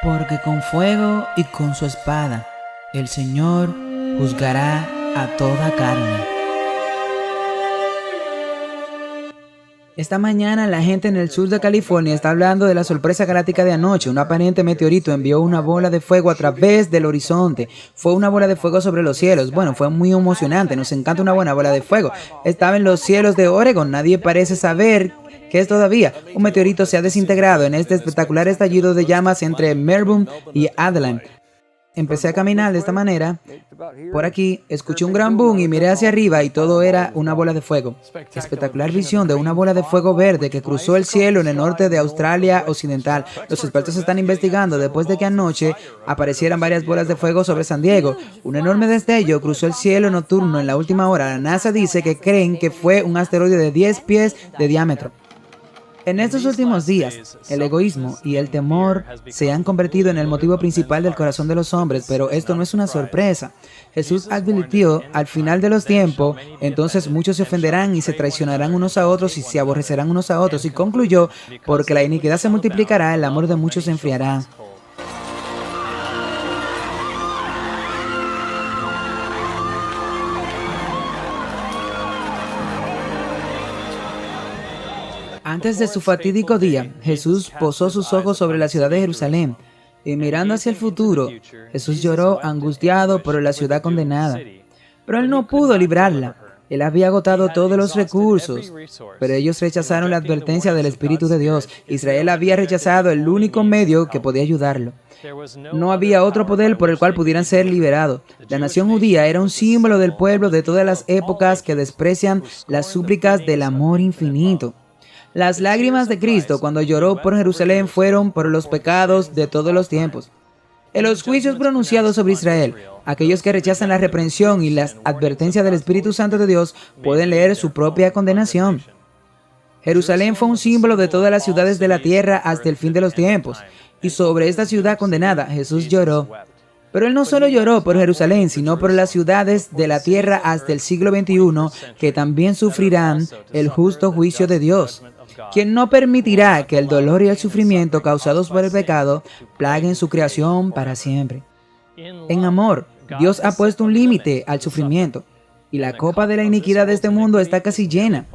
Porque con fuego y con su espada el Señor juzgará a toda carne. Esta mañana la gente en el sur de California está hablando de la sorpresa galáctica de anoche. Un aparente meteorito envió una bola de fuego a través del horizonte. Fue una bola de fuego sobre los cielos. Bueno, fue muy emocionante. Nos encanta una buena bola de fuego. Estaba en los cielos de Oregon. Nadie parece saber que es todavía. Un meteorito se ha desintegrado en este espectacular estallido de llamas entre Melbourne y Adelaide. Empecé a caminar de esta manera. Por aquí, escuché un gran boom y miré hacia arriba y todo era una bola de fuego. Espectacular visión de una bola de fuego verde que cruzó el cielo en el norte de Australia Occidental. Los expertos están investigando después de que anoche aparecieran varias bolas de fuego sobre San Diego. Un enorme destello cruzó el cielo nocturno en la última hora. La NASA dice que creen que fue un asteroide de 10 pies de diámetro. En estos últimos días, el egoísmo y el temor se han convertido en el motivo principal del corazón de los hombres, pero esto no es una sorpresa. Jesús advirtió, al final de los tiempos, entonces muchos se ofenderán y se traicionarán unos a otros y se aborrecerán unos a otros, y concluyó, porque la iniquidad se multiplicará, el amor de muchos se enfriará. Antes de su fatídico día, Jesús posó sus ojos sobre la ciudad de Jerusalén, y mirando hacia el futuro, Jesús lloró angustiado por la ciudad condenada. Pero él no pudo librarla. Él había agotado todos los recursos, pero ellos rechazaron la advertencia del Espíritu de Dios. Israel había rechazado el único medio que podía ayudarlo. No había otro poder por el cual pudieran ser liberados. La nación judía era un símbolo del pueblo de todas las épocas que desprecian las súplicas del amor infinito. Las lágrimas de Cristo cuando lloró por Jerusalén fueron por los pecados de todos los tiempos. En los juicios pronunciados sobre Israel, aquellos que rechazan la reprensión y las advertencias del Espíritu Santo de Dios pueden leer su propia condenación. Jerusalén fue un símbolo de todas las ciudades de la tierra hasta el fin de los tiempos, y sobre esta ciudad condenada Jesús lloró. Pero él no solo lloró por Jerusalén, sino por las ciudades de la tierra hasta el siglo XXI, que también sufrirán el justo juicio de Dios, quien no permitirá que el dolor y el sufrimiento causados por el pecado plaguen su creación para siempre. En amor, Dios ha puesto un límite al sufrimiento, y la copa de la iniquidad de este mundo está casi llena.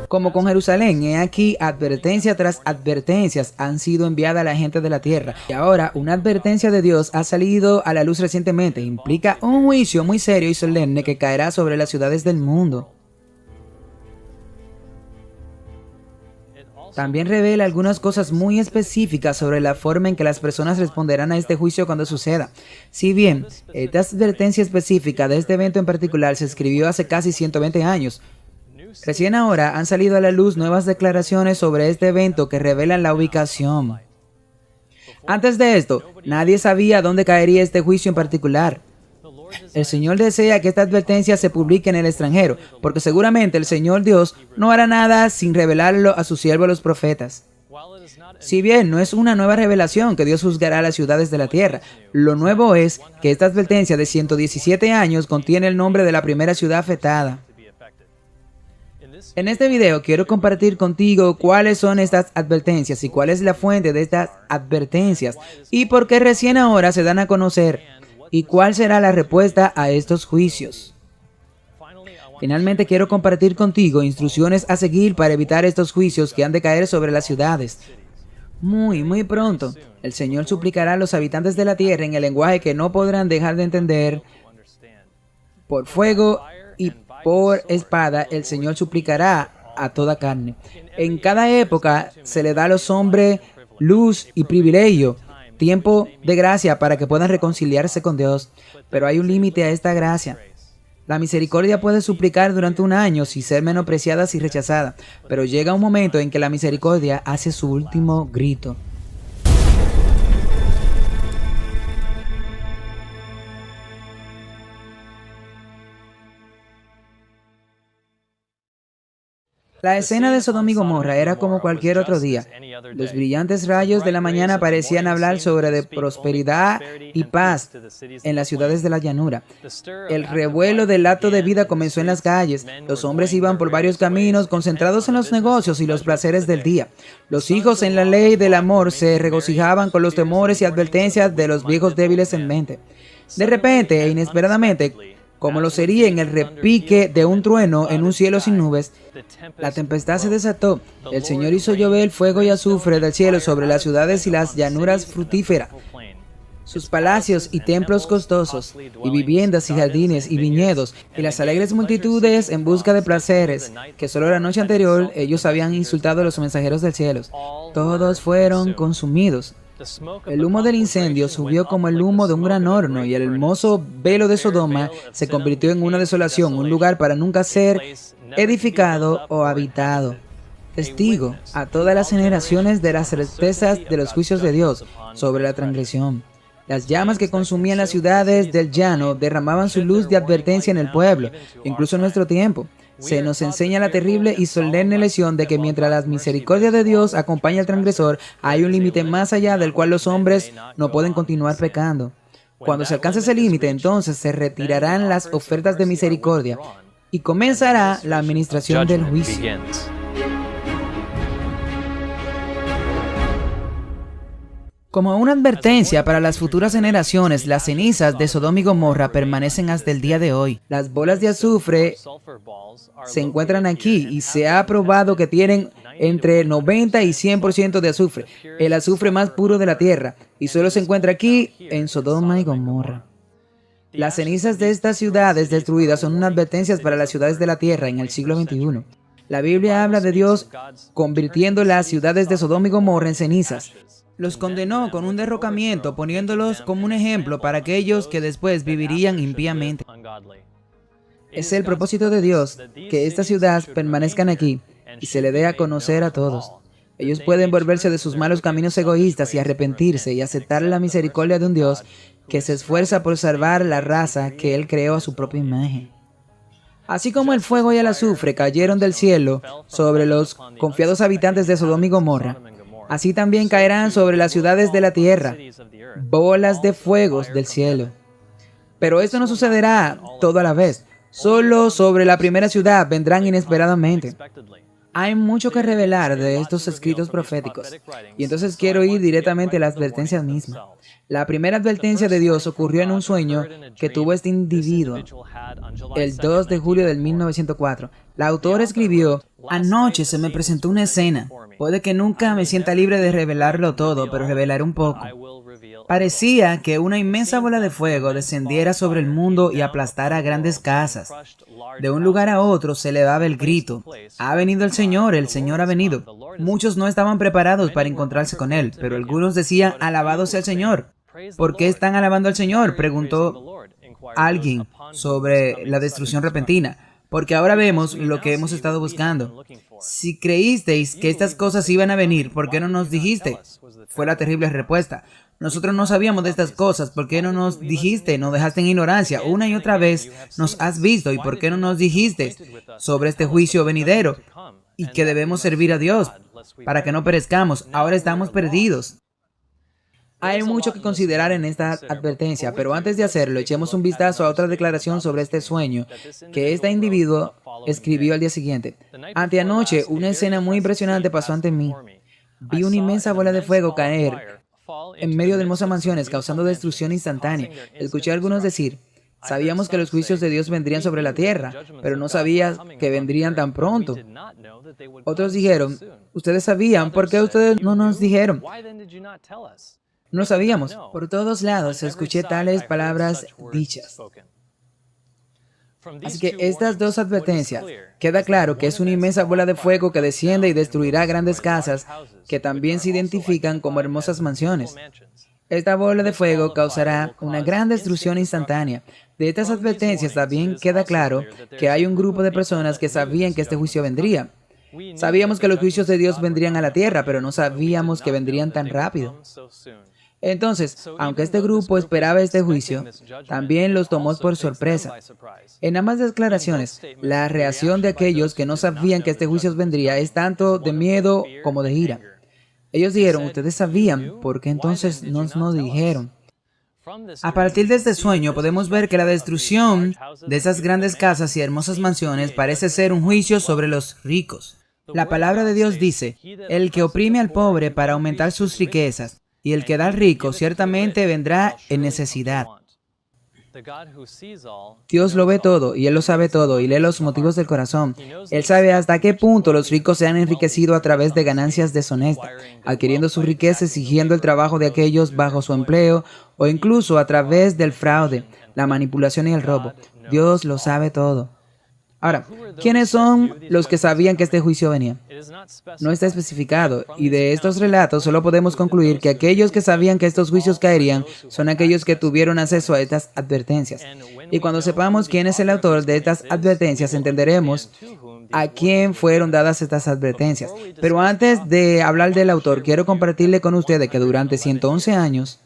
Como con Jerusalén, he aquí advertencia tras advertencias han sido enviadas a la gente de la tierra. Y ahora una advertencia de Dios ha salido a la luz recientemente. Implica un juicio muy serio y solemne que caerá sobre las ciudades del mundo. También revela algunas cosas muy específicas sobre la forma en que las personas responderán a este juicio cuando suceda. Si bien esta advertencia específica de este evento en particular se escribió hace casi 120 años, recién ahora han salido a la luz nuevas declaraciones sobre este evento que revelan la ubicación. Antes de esto, nadie sabía dónde caería este juicio en particular. El Señor desea que esta advertencia se publique en el extranjero, porque seguramente el Señor Dios no hará nada sin revelarlo a sus siervos los profetas. Si bien no es una nueva revelación que Dios juzgará a las ciudades de la tierra, lo nuevo es que esta advertencia de 117 años contiene el nombre de la primera ciudad afectada. En este video quiero compartir contigo cuáles son estas advertencias y cuál es la fuente de estas advertencias y por qué recién ahora se dan a conocer y cuál será la respuesta a estos juicios. Finalmente quiero compartir contigo instrucciones a seguir para evitar estos juicios que han de caer sobre las ciudades. Muy pronto, el Señor suplicará a los habitantes de la tierra en el lenguaje que no podrán dejar de entender. Por fuego y por espada, el Señor suplicará a toda carne. En cada época se le da a los hombres luz y privilegio, tiempo de gracia para que puedan reconciliarse con Dios. Pero hay un límite a esta gracia. La misericordia puede suplicar durante un año sin ser menospreciada y rechazada, pero llega un momento en que la misericordia hace su último grito. La escena de Sodoma y Gomorra era como cualquier otro día. Los brillantes rayos de la mañana parecían hablar sobre de prosperidad y paz en las ciudades de la llanura. El revuelo del acto de vida comenzó en las calles. Los hombres iban por varios caminos, concentrados en los negocios y los placeres del día. Los hijos en la ley del amor se regocijaban con los temores y advertencias de los viejos débiles en mente. De repente e inesperadamente, como lo sería en el repique de un trueno en un cielo sin nubes, la tempestad se desató. El Señor hizo llover fuego y azufre del cielo sobre las ciudades y las llanuras fructíferas, sus palacios y templos costosos, y viviendas y jardines y viñedos, y las alegres multitudes en busca de placeres, que solo la noche anterior ellos habían insultado a los mensajeros del cielo. Todos fueron consumidos. El humo del incendio subió como el humo de un gran horno, y el hermoso velo de Sodoma se convirtió en una desolación, un lugar para nunca ser edificado o habitado. Testigo a todas las generaciones de las certezas de los juicios de Dios sobre la transgresión. Las llamas que consumían las ciudades del llano derramaban su luz de advertencia en el pueblo, incluso en nuestro tiempo. Se nos enseña la terrible y solemne lección de que mientras la misericordia de Dios acompaña al transgresor, hay un límite más allá del cual los hombres no pueden continuar pecando. Cuando se alcance ese límite, entonces se retirarán las ofertas de misericordia y comenzará la administración del juicio. Como una advertencia para las futuras generaciones, las cenizas de Sodoma y Gomorra permanecen hasta el día de hoy. Las bolas de azufre se encuentran aquí y se ha probado que tienen entre 90 y 100% de azufre, el azufre más puro de la tierra, y solo se encuentra aquí en Sodoma y Gomorra. Las cenizas de estas ciudades destruidas son unas advertencias para las ciudades de la tierra en el siglo XXI. La Biblia habla de Dios convirtiendo las ciudades de Sodoma y Gomorra en cenizas. Los condenó con un derrocamiento, poniéndolos como un ejemplo para aquellos que después vivirían impíamente. Es el propósito de Dios que estas ciudades permanezcan aquí y se le dé a conocer a todos. Ellos pueden volverse de sus malos caminos egoístas y arrepentirse y aceptar la misericordia de un Dios que se esfuerza por salvar la raza que Él creó a su propia imagen. Así como el fuego y el azufre cayeron del cielo sobre los confiados habitantes de Sodoma y Gomorra, así también caerán sobre las ciudades de la tierra, bolas de fuegos del cielo. Pero esto no sucederá todo a la vez. Solo sobre la primera ciudad vendrán inesperadamente. Hay mucho que revelar de estos escritos proféticos, y entonces quiero ir directamente a la advertencia misma. La primera advertencia de Dios ocurrió en un sueño que tuvo este individuo el 2 de julio del 1904. La autora escribió: anoche se me presentó una escena. Puede que nunca me sienta libre de revelarlo todo, pero revelaré un poco. Parecía que una inmensa bola de fuego descendiera sobre el mundo y aplastara grandes casas. De un lugar a otro se elevaba el grito: ha venido el Señor ha venido. Muchos no estaban preparados para encontrarse con Él, pero algunos decían: alabado sea el Señor. ¿Por qué están alabando al Señor?, preguntó alguien sobre la destrucción repentina. Porque ahora vemos lo que hemos estado buscando. Si creísteis que estas cosas iban a venir, ¿por qué no nos dijiste?, fue la terrible respuesta. Nosotros no sabíamos de estas cosas. ¿Por qué no nos dijiste? Nos dejaste en ignorancia. Una y otra vez nos has visto. ¿Y por qué no nos dijiste sobre este juicio venidero? Y que debemos servir a Dios para que no perezcamos. Ahora estamos perdidos. Hay mucho que considerar en esta advertencia, pero antes de hacerlo, echemos un vistazo a otra declaración sobre este sueño que este individuo escribió al día siguiente. Anteanoche, una escena muy impresionante pasó ante mí. Vi una inmensa bola de fuego caer en medio de hermosas mansiones, causando destrucción instantánea. Escuché a algunos decir: sabíamos que los juicios de Dios vendrían sobre la tierra, pero no sabía que vendrían tan pronto. Otros dijeron: ustedes sabían, ¿por qué ustedes no nos dijeron? No sabíamos. Por todos lados escuché tales palabras dichas. Así que estas dos advertencias, queda claro que es una inmensa bola de fuego que desciende y destruirá grandes casas que también se identifican como hermosas mansiones. Esta bola de fuego causará una gran destrucción instantánea. De estas advertencias también queda claro que hay un grupo de personas que sabían que este juicio vendría. Sabíamos que los juicios de Dios vendrían a la tierra, pero no sabíamos que vendrían tan rápido. Entonces, aunque este grupo esperaba este juicio, también los tomó por sorpresa. En ambas declaraciones, la reacción de aquellos que no sabían que este juicio vendría es tanto de miedo como de ira. Ellos dijeron, ustedes sabían, ¿por qué entonces no nos dijeron? A partir de este sueño podemos ver que la destrucción de esas grandes casas y hermosas mansiones parece ser un juicio sobre los ricos. La palabra de Dios dice, el que oprime al pobre para aumentar sus riquezas, y el que da al rico ciertamente vendrá en necesidad. Dios lo ve todo, y Él lo sabe todo, y lee los motivos del corazón. Él sabe hasta qué punto los ricos se han enriquecido a través de ganancias deshonestas, adquiriendo su riqueza, exigiendo el trabajo de aquellos bajo su empleo, o incluso a través del fraude, la manipulación y el robo. Dios lo sabe todo. Ahora, ¿quiénes son los que sabían que este juicio venía? No está especificado, y de estos relatos solo podemos concluir que aquellos que sabían que estos juicios caerían son aquellos que tuvieron acceso a estas advertencias. Y cuando sepamos quién es el autor de estas advertencias, entenderemos a quién fueron dadas estas advertencias. Pero antes de hablar del autor, quiero compartirle con ustedes que durante 111 años,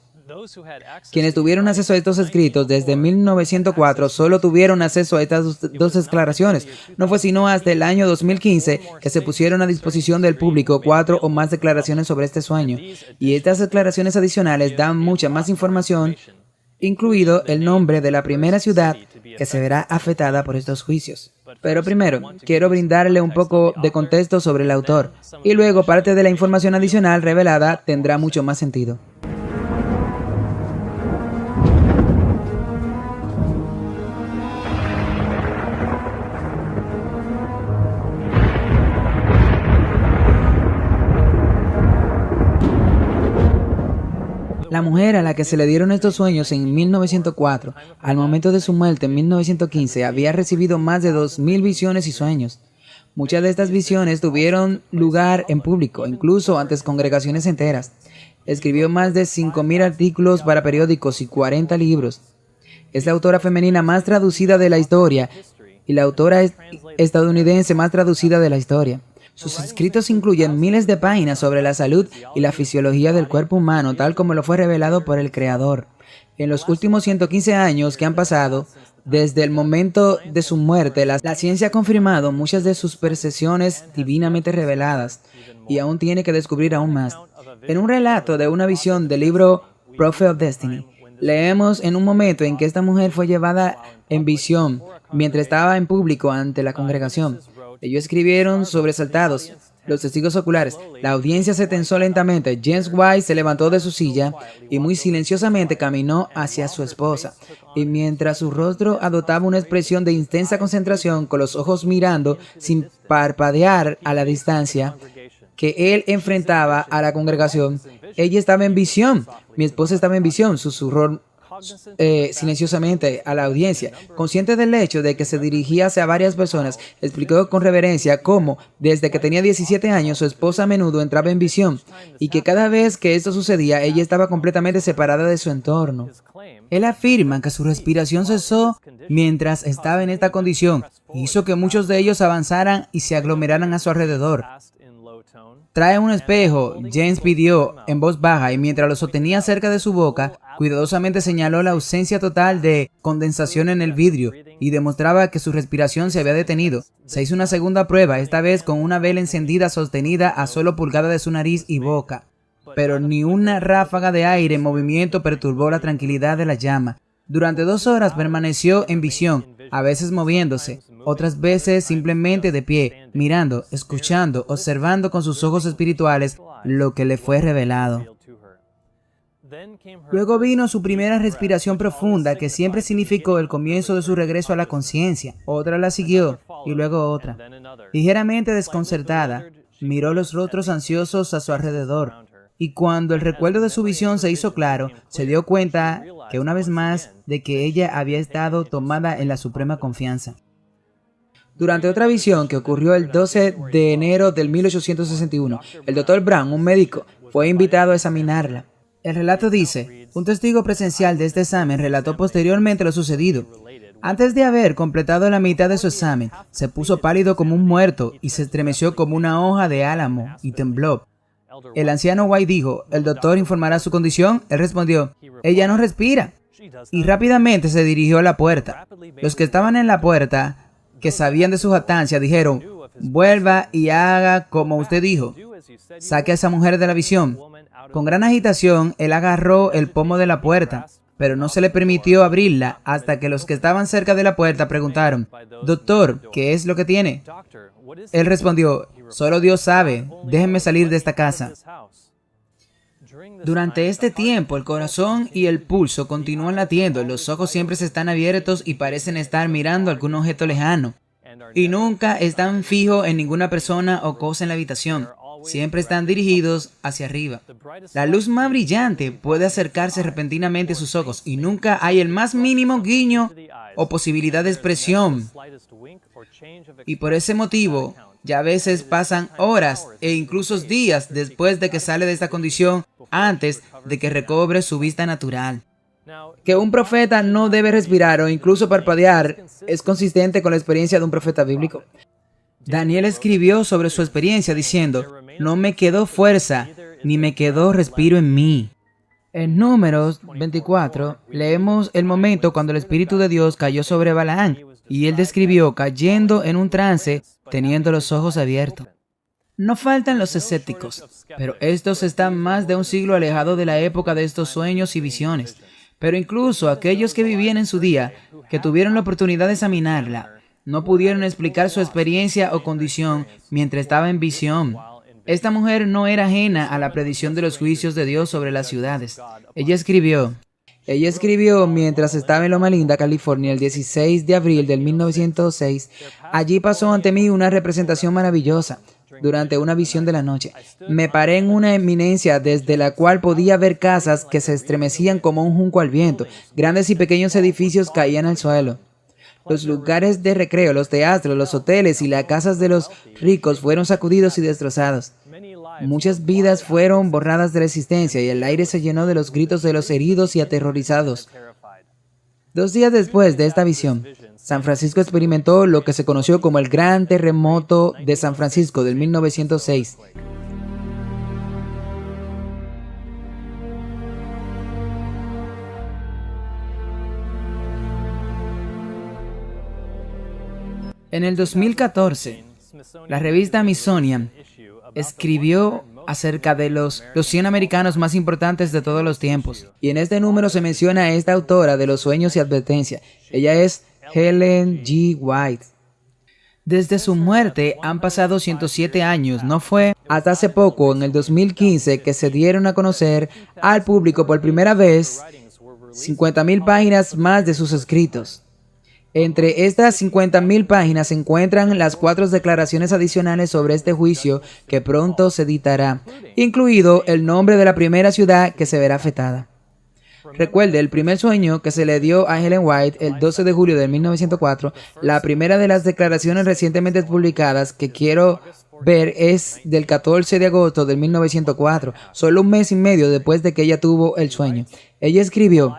quienes tuvieron acceso a estos escritos desde 1904 solo tuvieron acceso a estas dos declaraciones. No fue sino hasta el año 2015 que se pusieron a disposición del público 4 o más declaraciones sobre este sueño. Y estas declaraciones adicionales dan mucha más información, incluido el nombre de la primera ciudad que se verá afectada por estos juicios. Pero primero, quiero brindarle un poco de contexto sobre el autor, y luego parte de la información adicional revelada tendrá mucho más sentido. La mujer a la que se le dieron estos sueños en 1904, al momento de su muerte en 1915, había recibido más de 2.000 visiones y sueños. Muchas de estas visiones tuvieron lugar en público, incluso ante congregaciones enteras. Escribió más de 5.000 artículos para periódicos y 40 libros. Es la autora femenina más traducida de la historia y la autora estadounidense más traducida de la historia. Sus escritos incluyen miles de páginas sobre la salud y la fisiología del cuerpo humano, tal como lo fue revelado por el Creador. En los últimos 115 años que han pasado, desde el momento de su muerte, la ciencia ha confirmado muchas de sus percepciones divinamente reveladas y aún tiene que descubrir aún más. En un relato de una visión del libro Prophet of Destiny, leemos en un momento en que esta mujer fue llevada en visión mientras estaba en público ante la congregación. Ellos escribieron sobresaltados, los testigos oculares. La audiencia se tensó lentamente. James White se levantó de su silla y muy silenciosamente caminó hacia su esposa. Y mientras su rostro adoptaba una expresión de intensa concentración, con los ojos mirando sin parpadear a la distancia que él enfrentaba a la congregación, ella estaba en visión. Mi esposa estaba en visión, susurró silenciosamente a la audiencia. Consciente del hecho de que se dirigía hacia varias personas, explicó con reverencia cómo, desde que tenía 17 años, su esposa a menudo entraba en visión y que cada vez que esto sucedía, ella estaba completamente separada de su entorno. Él afirma que su respiración cesó mientras estaba en esta condición y hizo que muchos de ellos avanzaran y se aglomeraran a su alrededor. Trae un espejo, James pidió en voz baja, y mientras lo sostenía cerca de su boca, cuidadosamente señaló la ausencia total de condensación en el vidrio y demostraba que su respiración se había detenido. Se hizo una segunda prueba, esta vez con una vela encendida sostenida a solo pulgada de su nariz y boca. Pero ni una ráfaga de aire en movimiento perturbó la tranquilidad de la llama. Durante 2 horas permaneció en visión, a veces moviéndose, otras veces simplemente de pie, mirando, escuchando, observando con sus ojos espirituales lo que le fue revelado. Luego vino su primera respiración profunda, que siempre significó el comienzo de su regreso a la conciencia. Otra la siguió, y luego otra. Ligeramente desconcertada, miró los rostros ansiosos a su alrededor. Y cuando el recuerdo de su visión se hizo claro, se dio cuenta que una vez más de que ella había estado tomada en la suprema confianza. Durante otra visión que ocurrió el 12 de enero del 1861, el Dr. Brown, un médico, fue invitado a examinarla. El relato dice, un testigo presencial de este examen relató posteriormente lo sucedido. Antes de haber completado la mitad de su examen, se puso pálido como un muerto y se estremeció como una hoja de álamo y tembló. El anciano White dijo, ¿el doctor informará su condición? Él respondió, ella no respira. Y rápidamente se dirigió a la puerta. Los que estaban en la puerta, que sabían de su jactancia, dijeron, vuelva y haga como usted dijo. Saque a esa mujer de la visión. Con gran agitación, él agarró el pomo de la puerta, pero no se le permitió abrirla hasta que los que estaban cerca de la puerta preguntaron, doctor, ¿qué es lo que tiene? Él respondió, solo Dios sabe, déjenme salir de esta casa. Durante este tiempo, el corazón y el pulso continúan latiendo, los ojos siempre están abiertos y parecen estar mirando algún objeto lejano. Y nunca están fijos en ninguna persona o cosa en la habitación. Siempre están dirigidos hacia arriba. La luz más brillante puede acercarse repentinamente a sus ojos y nunca hay el más mínimo guiño o posibilidad de expresión. Y por ese motivo, ya a veces pasan horas e incluso días después de que sale de esta condición antes de que recobre su vista natural. Que un profeta no debe respirar o incluso parpadear es consistente con la experiencia de un profeta bíblico. Daniel escribió sobre su experiencia diciendo, no me quedó fuerza, ni me quedó respiro en mí. En Números 24, leemos el momento cuando el Espíritu de Dios cayó sobre Balaán, y él describió cayendo en un trance, teniendo los ojos abiertos. No faltan los escépticos, pero estos están más de un siglo alejados de la época de estos sueños y visiones. Pero incluso aquellos que vivían en su día, que tuvieron la oportunidad de examinarla, no pudieron explicar su experiencia o condición mientras estaba en visión. Esta mujer no era ajena a la predicción de los juicios de Dios sobre las ciudades. Ella escribió mientras estaba en Loma Linda, California, el 16 de abril de 1906. Allí pasó ante mí una representación maravillosa. Durante una visión de la noche, me paré en una eminencia desde la cual podía ver casas que se estremecían como un junco al viento. Grandes y pequeños edificios caían al suelo. Los lugares de recreo, los teatros, los hoteles y las casas de los ricos fueron sacudidos y destrozados. Muchas vidas fueron borradas de la existencia y el aire se llenó de los gritos de los heridos y aterrorizados. 2 días después de esta visión, San Francisco experimentó lo que se conoció como el Gran Terremoto de San Francisco del 1906. En el 2014, la revista Smithsonian escribió acerca de los 100 americanos más importantes de todos los tiempos. Y en este número se menciona a esta autora de los sueños y advertencia. Ella es Ellen G. White. Desde su muerte han pasado 107 años. No fue hasta hace poco, en el 2015, que se dieron a conocer al público por primera vez 50,000 páginas más de sus escritos. Entre estas 50,000 páginas se encuentran las 4 declaraciones adicionales sobre este juicio que pronto se editará, incluido el nombre de la primera ciudad que se verá afectada. Recuerde, el primer sueño que se le dio a Ellen White el 12 de julio de 1904, la primera de las declaraciones recientemente publicadas que quiero ver es del 14 de agosto de 1904, solo un mes y medio después de que ella tuvo el sueño. Ella escribió,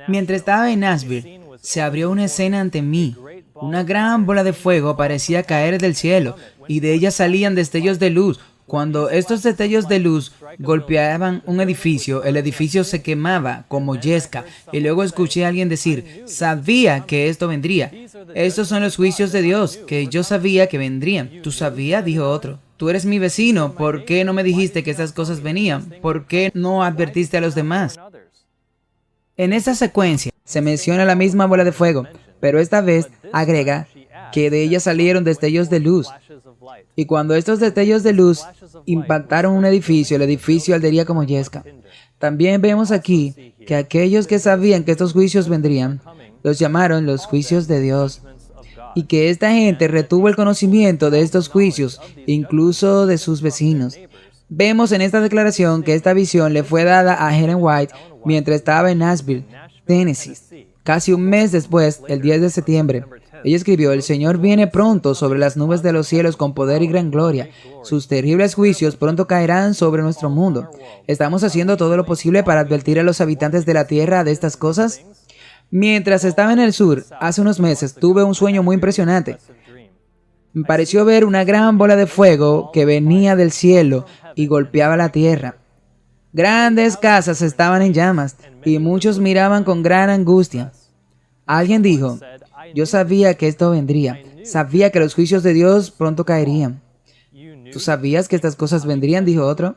mientras estaba en Nashville, se abrió una escena ante mí. Una gran bola de fuego parecía caer del cielo, y de ella salían destellos de luz. Cuando estos destellos de luz golpeaban un edificio, el edificio se quemaba como yesca, y luego escuché a alguien decir, sabía que esto vendría. Estos son los juicios de Dios, que yo sabía que vendrían. ¿Tú sabías?, dijo otro. Tú eres mi vecino, ¿por qué no me dijiste que estas cosas venían? ¿Por qué no advertiste a los demás? En esta secuencia se menciona la misma bola de fuego, pero esta vez agrega que de ella salieron destellos de luz. Y cuando estos destellos de luz impactaron un edificio, el edificio ardería como yesca. También vemos aquí que aquellos que sabían que estos juicios vendrían, los llamaron los juicios de Dios. Y que esta gente retuvo el conocimiento de estos juicios, incluso de sus vecinos. Vemos en esta declaración que esta visión le fue dada a Ellen White mientras estaba en Nashville, Tennessee. Casi un mes después, el 10 de septiembre, ella escribió, el Señor viene pronto sobre las nubes de los cielos con poder y gran gloria. Sus terribles juicios pronto caerán sobre nuestro mundo. ¿Estamos haciendo todo lo posible para advertir a los habitantes de la tierra de estas cosas? Mientras estaba en el sur, hace unos meses, tuve un sueño muy impresionante. Me pareció ver una gran bola de fuego que venía del cielo, y golpeaba la tierra. Grandes casas estaban en llamas y muchos miraban con gran angustia. Alguien dijo, yo sabía que esto vendría, sabía que los juicios de Dios pronto caerían. ¿Tú sabías que estas cosas vendrían?, dijo otro.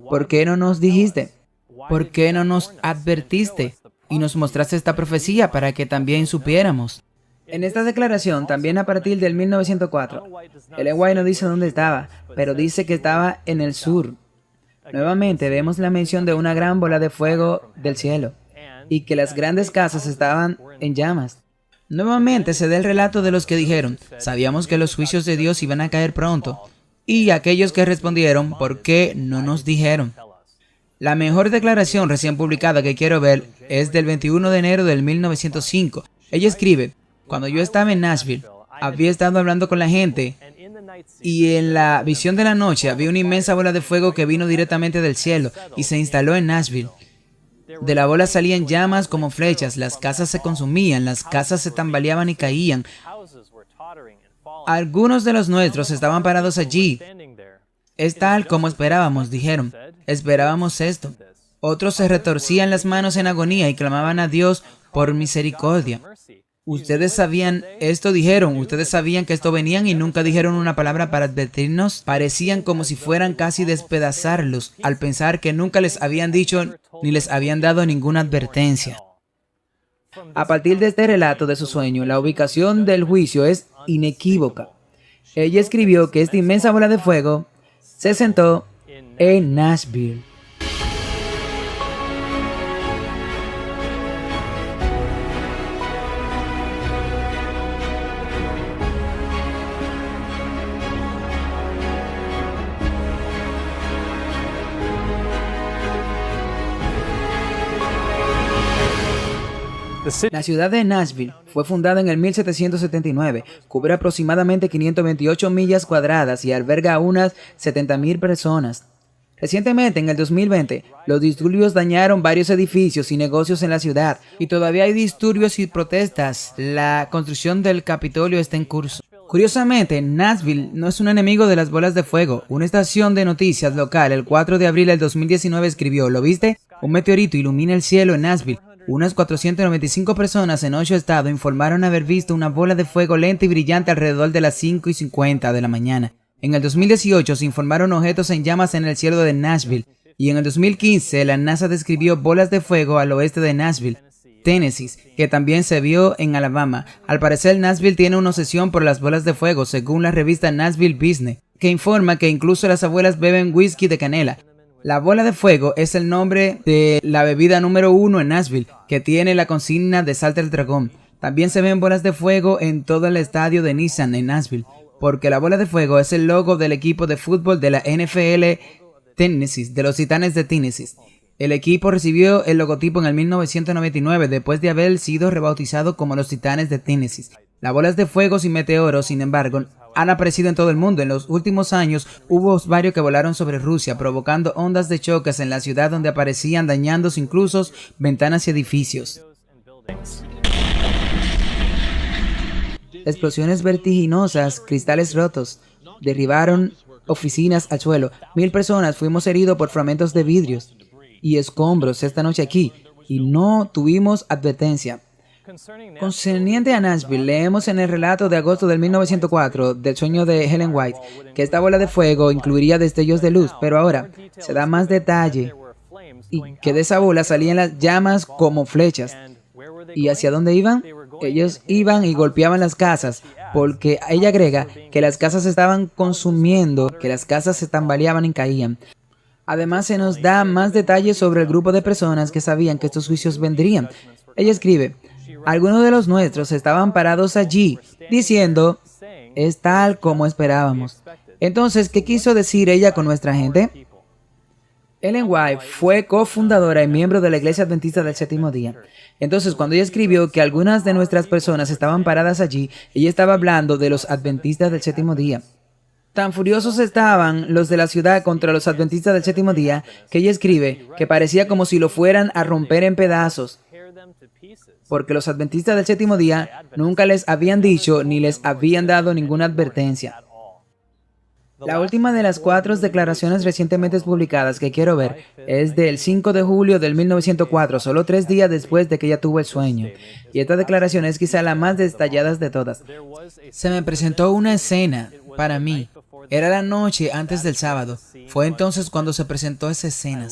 ¿Por qué no nos dijiste? ¿Por qué no nos advertiste y nos mostraste esta profecía para que también supiéramos? En esta declaración, también a partir del 1904, Ellen White no dice dónde estaba, pero dice que estaba en el sur. Nuevamente vemos la mención de una gran bola de fuego del cielo y que las grandes casas estaban en llamas. Nuevamente se da el relato de los que dijeron, sabíamos que los juicios de Dios iban a caer pronto, y aquellos que respondieron, ¿por qué no nos dijeron? La mejor declaración recién publicada que quiero ver es del 21 de enero del 1905. Ella escribe, cuando yo estaba en Nashville, había estado hablando con la gente y en la visión de la noche había una inmensa bola de fuego que vino directamente del cielo y se instaló en Nashville. De la bola salían llamas como flechas, las casas se consumían, las casas se tambaleaban y caían. Algunos de los nuestros estaban parados allí. Es tal como esperábamos, dijeron. Esperábamos esto. Otros se retorcían las manos en agonía y clamaban a Dios por misericordia. Ustedes sabían esto, dijeron. Ustedes sabían que esto venían y nunca dijeron una palabra para advertirnos. Parecían como si fueran casi despedazarlos al pensar que nunca les habían dicho ni les habían dado ninguna advertencia. A partir de este relato de su sueño, la ubicación del juicio es inequívoca. Ella escribió que esta inmensa bola de fuego se sentó en Nashville. La ciudad de Nashville fue fundada en el 1779, cubre aproximadamente 528 millas cuadradas y alberga a unas 70,000 personas. Recientemente, en el 2020, los disturbios dañaron varios edificios y negocios en la ciudad, y todavía hay disturbios y protestas. La construcción del Capitolio está en curso. Curiosamente, Nashville no es un enemigo de las bolas de fuego. Una estación de noticias local el 4 de abril del 2019 escribió, ¿lo viste? Un meteorito ilumina el cielo en Nashville. Unas 495 personas en 8 estados informaron haber visto una bola de fuego lenta y brillante alrededor de las 5:50 de la mañana. En el 2018 se informaron objetos en llamas en el cielo de Nashville. Y en el 2015 la NASA describió bolas de fuego al oeste de Nashville, Tennessee, que también se vio en Alabama. Al parecer, Nashville tiene una obsesión por las bolas de fuego, según la revista Nashville Business, que informa que incluso las abuelas beben whisky de canela. La bola de fuego es el nombre de la bebida número 1 en Nashville, que tiene la consigna de Salta el Dragón. También se ven bolas de fuego en todo el estadio de Nissan en Nashville, porque la bola de fuego es el logo del equipo de fútbol de la NFL Tennessee, de los Titanes de Tennessee. El equipo recibió el logotipo en el 1999, después de haber sido rebautizado como los Titanes de Tennessee. Las bolas de fuego y meteoros, sin embargo, han aparecido en todo el mundo. En los últimos años hubo varios que volaron sobre Rusia, provocando ondas de choques en la ciudad donde aparecían, dañando incluso ventanas y edificios. Explosiones vertiginosas, cristales rotos, derribaron oficinas al suelo. 1,000 personas fuimos heridos por fragmentos de vidrios y escombros esta noche aquí, y no tuvimos advertencia. Concerniente a Nashville, leemos en el relato de agosto del 1904 del sueño de Ellen White que esta bola de fuego incluiría destellos de luz, pero ahora se da más detalle y que de esa bola salían las llamas como flechas. ¿Y hacia dónde iban? Ellos iban y golpeaban las casas, porque ella agrega que las casas se estaban consumiendo, que las casas se tambaleaban y caían. Además, se nos da más detalles sobre el grupo de personas que sabían que estos juicios vendrían. Ella escribe, algunos de los nuestros estaban parados allí, diciendo, es tal como esperábamos. Entonces, ¿qué quiso decir ella con nuestra gente? Ellen White fue cofundadora y miembro de la Iglesia Adventista del Séptimo Día. Entonces, cuando ella escribió que algunas de nuestras personas estaban paradas allí, ella estaba hablando de los Adventistas del Séptimo Día. Tan furiosos estaban los de la ciudad contra los Adventistas del Séptimo Día, que ella escribe que parecía como si lo fueran a romper en pedazos, porque los Adventistas del Séptimo Día nunca les habían dicho ni les habían dado ninguna advertencia. La última de las 4 declaraciones recientemente publicadas que quiero ver es del 5 de julio del 1904, solo 3 días después de que ella tuvo el sueño. Y esta declaración es quizá la más detallada de todas. Se me presentó una escena para mí. Era la noche antes del sábado. Fue entonces cuando se presentó esa escena.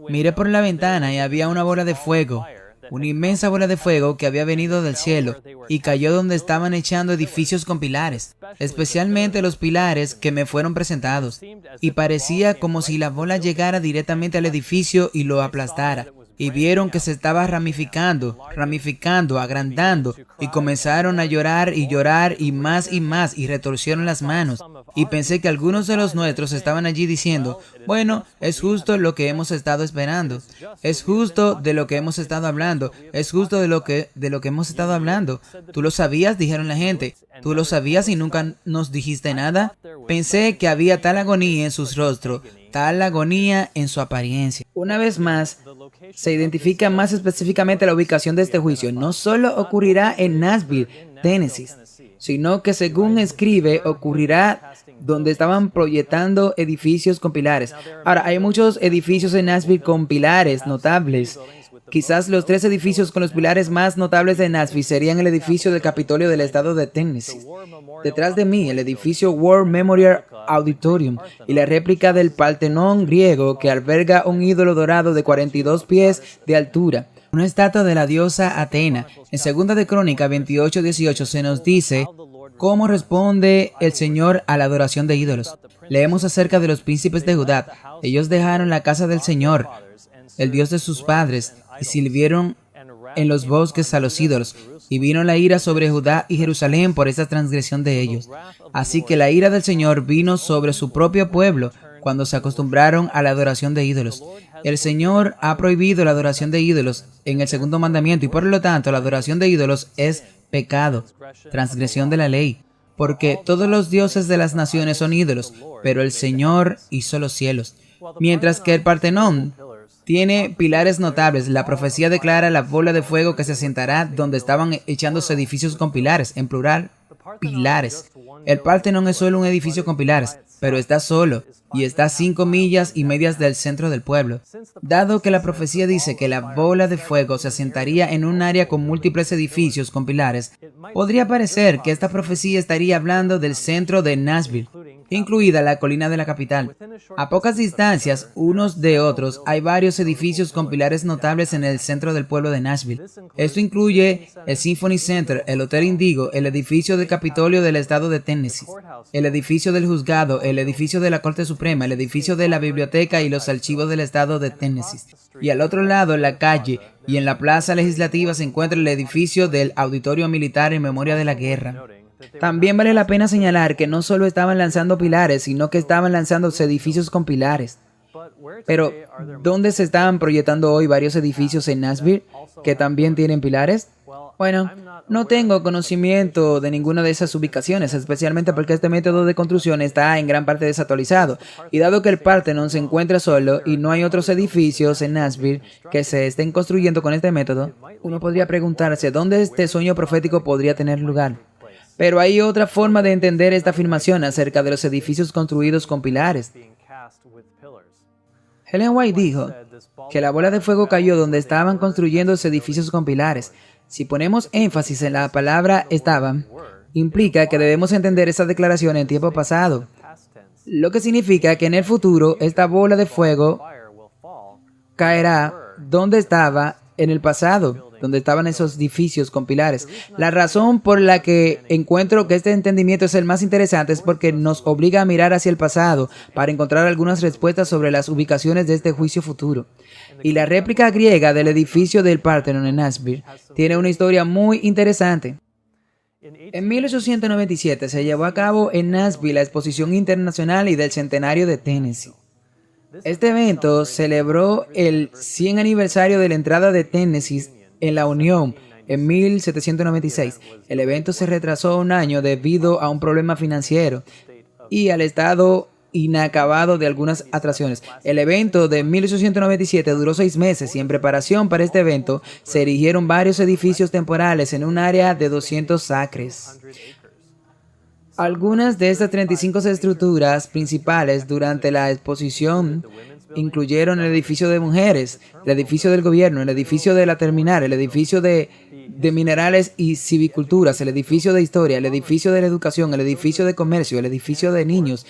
Miré por la ventana y había una bola de fuego. Una inmensa bola de fuego que había venido del cielo y cayó donde estaban echando edificios con pilares, especialmente los pilares que me fueron presentados, y parecía como si la bola llegara directamente al edificio y lo aplastara. Y vieron que se estaba ramificando, agrandando, y comenzaron a llorar y más, y retorcieron las manos. Y pensé que algunos de los nuestros estaban allí diciendo, bueno, es justo lo que hemos estado esperando, es justo de lo que hemos estado hablando, es justo de lo que hemos estado hablando. ¿Tú lo sabías?, dijeron la gente. ¿Tú lo sabías y nunca nos dijiste nada? Pensé que había tal agonía en sus rostros, tal agonía en su apariencia. Una vez más, se identifica más específicamente la ubicación de este juicio. No solo ocurrirá en Nashville, Tennessee, sino que según escribe, ocurrirá donde estaban proyectando edificios con pilares. Ahora, hay muchos edificios en Nashville con pilares notables. Quizás los 3 edificios con los pilares más notables de Nashville serían el edificio del Capitolio del estado de Tennessee. Detrás de mí, el edificio War Memorial Auditorium y la réplica del Partenón griego que alberga un ídolo dorado de 42 pies de altura. Una estatua de la diosa Atena. En 2 de Crónicas 28:18 se nos dice cómo responde el Señor a la adoración de ídolos. Leemos acerca de los príncipes de Judá. Ellos dejaron la casa del Señor, el Dios de sus padres, y sirvieron en los bosques a los ídolos. Y vino la ira sobre Judá y Jerusalén por esta transgresión de ellos. Así que la ira del Señor vino sobre su propio pueblo cuando se acostumbraron a la adoración de ídolos. El Señor ha prohibido la adoración de ídolos en el 2º mandamiento y por lo tanto la adoración de ídolos es pecado, transgresión de la ley. Porque todos los dioses de las naciones son ídolos, pero el Señor hizo los cielos. Mientras que el Partenón tiene pilares notables, la profecía declara la bola de fuego que se asentará donde estaban echándose edificios con pilares, en plural, pilares. El Partenón es solo un edificio con pilares, pero está solo y está a 5 millas y medias del centro del pueblo. Dado que la profecía dice que la bola de fuego se asentaría en un área con múltiples edificios con pilares, podría parecer que esta profecía estaría hablando del centro de Nashville, incluida la colina de la capital. A pocas distancias unos de otros hay varios edificios con pilares notables en el centro del pueblo de Nashville. Esto incluye el Symphony Center, el Hotel Indigo, el edificio del Capitolio del estado de Tennessee, el edificio del juzgado, el edificio de la Corte Suprema, el edificio de la biblioteca y los archivos del estado de Tennessee. Y al otro lado, en la calle y en la plaza legislativa se encuentra el edificio del Auditorio Militar en memoria de la guerra. También vale la pena señalar que no solo estaban lanzando pilares, sino que estaban lanzando edificios con pilares. Pero, ¿dónde se estaban proyectando hoy varios edificios en Nashville que también tienen pilares? Bueno, no tengo conocimiento de ninguna de esas ubicaciones, especialmente porque este método de construcción está en gran parte desactualizado. Y dado que el Partenón se encuentra solo y no hay otros edificios en Nashville que se estén construyendo con este método, uno podría preguntarse dónde este sueño profético podría tener lugar. Pero hay otra forma de entender esta afirmación acerca de los edificios construidos con pilares. Ellen White dijo que la bola de fuego cayó donde estaban construyendo los edificios con pilares. Si ponemos énfasis en la palabra estaban, implica que debemos entender esa declaración en tiempo pasado, lo que significa que en el futuro esta bola de fuego caerá donde estaba en el pasado, donde estaban esos edificios con pilares. La razón por la que encuentro que este entendimiento es el más interesante es porque nos obliga a mirar hacia el pasado para encontrar algunas respuestas sobre las ubicaciones de este juicio futuro. Y la réplica griega del edificio del Partenón en Nashville tiene una historia muy interesante. En 1897 se llevó a cabo en Nashville la Exposición Internacional y del Centenario de Tennessee. Este evento celebró el 100 aniversario de la entrada de Tennessee en la Unión en 1796. El evento se retrasó un año debido a un problema financiero y al estado inacabado de algunas atracciones. El evento de 1897 duró 6 meses y en preparación para este evento se erigieron varios edificios temporales en un área de 200 acres. Algunas de estas 35 estructuras principales durante la exposición incluyeron el edificio de mujeres, el edificio del gobierno, el edificio de la terminal, el edificio de minerales y civiculturas, el edificio de historia, el edificio de la educación, el edificio de comercio, el edificio de niños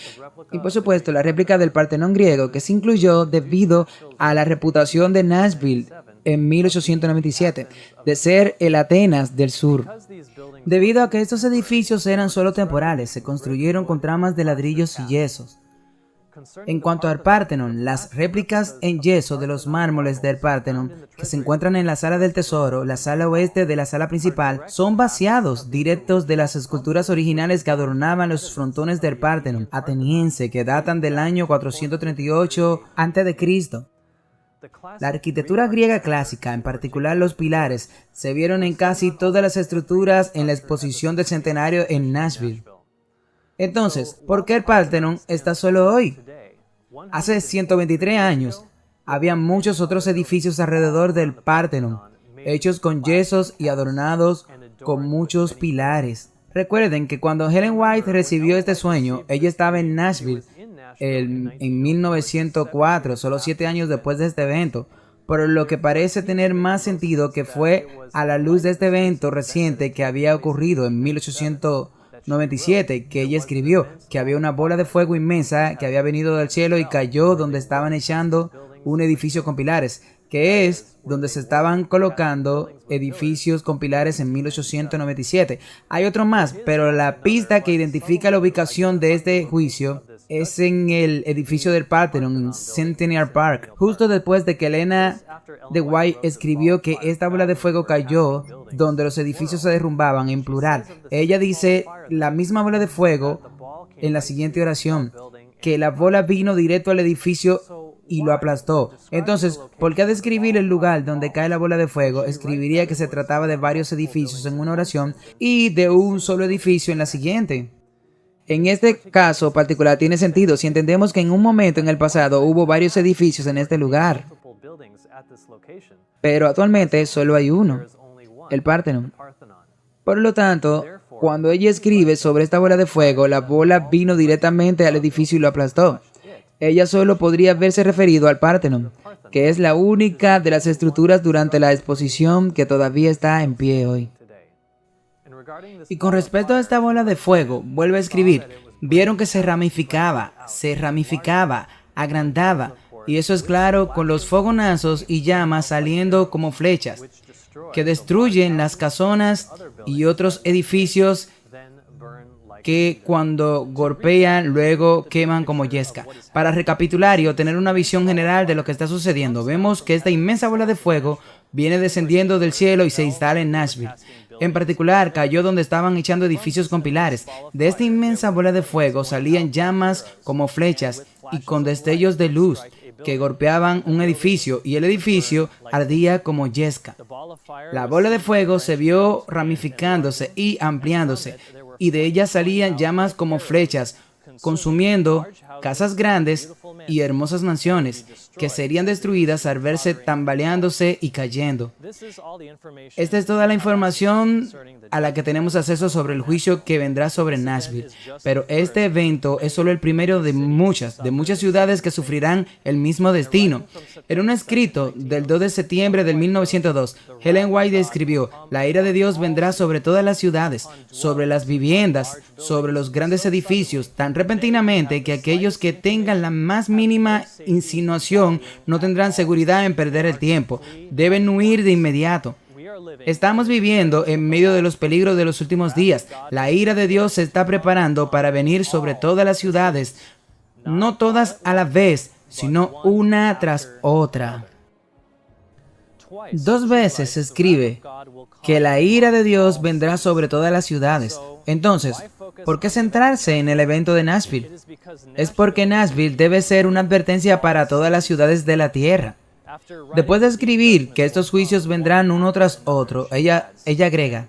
y por supuesto la réplica del Partenón griego que se incluyó debido a la reputación de Nashville en 1897 de ser el Atenas del sur. Debido a que estos edificios eran solo temporales, se construyeron con tramas de ladrillos y yesos. En cuanto al Partenón, las réplicas en yeso de los mármoles del Partenón que se encuentran en la sala del tesoro, la sala oeste de la sala principal, son vaciados directos de las esculturas originales que adornaban los frontones del Partenón ateniense que datan del año 438 a.C. La arquitectura griega clásica, en particular los pilares, se vieron en casi todas las estructuras en la exposición del centenario en Nashville. Entonces, ¿por qué el Partenón está solo hoy? Hace 123 años, había muchos otros edificios alrededor del Partenón, hechos con yesos y adornados con muchos pilares. Recuerden que cuando Ellen White recibió este sueño, ella estaba en Nashville en 1904, solo 7 años después de este evento, por lo que parece tener más sentido que fue a la luz de este evento reciente que había ocurrido en 1897, que ella escribió que había una bola de fuego inmensa que había venido del cielo y cayó donde estaban echando un edificio con pilares, que es donde se estaban colocando edificios con pilares en 1897. Hay otro más, pero la pista que identifica la ubicación de este juicio es en el edificio del Partenón en Centennial Park, justo después de que Elena de White escribió que esta bola de fuego cayó donde los edificios se derrumbaban en plural. Ella dice la misma bola de fuego en la siguiente oración, que la bola vino directo al edificio y lo aplastó. Entonces, ¿por qué al describir el lugar donde cae la bola de fuego, escribiría que se trataba de varios edificios en una oración y de un solo edificio en la siguiente? En este caso particular tiene sentido si entendemos que en un momento en el pasado hubo varios edificios en este lugar, pero actualmente solo hay uno, el Partenón. Por lo tanto, cuando ella escribe sobre esta bola de fuego, la bola vino directamente al edificio y lo aplastó. Ella solo podría haberse referido al Partenón, que es la única de las estructuras durante la exposición que todavía está en pie hoy. Y con respecto a esta bola de fuego, vuelve a escribir, vieron que se ramificaba, agrandaba, y eso es claro con los fogonazos y llamas saliendo como flechas, que destruyen las casonas y otros edificios que cuando golpean luego queman como yesca. Para recapitular y obtener una visión general de lo que está sucediendo, vemos que esta inmensa bola de fuego viene descendiendo del cielo y se instala en Nashville. En particular, cayó donde estaban echando edificios con pilares. De esta inmensa bola de fuego salían llamas como flechas y con destellos de luz que golpeaban un edificio y el edificio ardía como yesca. La bola de fuego se vio ramificándose y ampliándose y de ella salían llamas como flechas, consumiendo casas grandes y hermosas mansiones que serían destruidas al verse tambaleándose y cayendo. Esta es toda la información a la que tenemos acceso sobre el juicio que vendrá sobre Nashville. Pero este evento es solo el primero de muchas ciudades que sufrirán el mismo destino. En un escrito del 2 de septiembre de 1902, Ellen White escribió, la ira de Dios vendrá sobre todas las ciudades, sobre las viviendas, sobre los grandes edificios, tan repentinamente que aquellos que tengan la más mínima insinuación no tendrán seguridad en perder el tiempo. Deben huir de inmediato. Estamos viviendo en medio de los peligros de los últimos días. La ira de Dios se está preparando para venir sobre todas las ciudades, no todas a la vez, sino una tras otra. 2 veces se escribe que la ira de Dios vendrá sobre todas las ciudades. Entonces, ¿por qué centrarse en el evento de Nashville? Es porque Nashville debe ser una advertencia para todas las ciudades de la tierra. Después de escribir que estos juicios vendrán uno tras otro, ella agrega,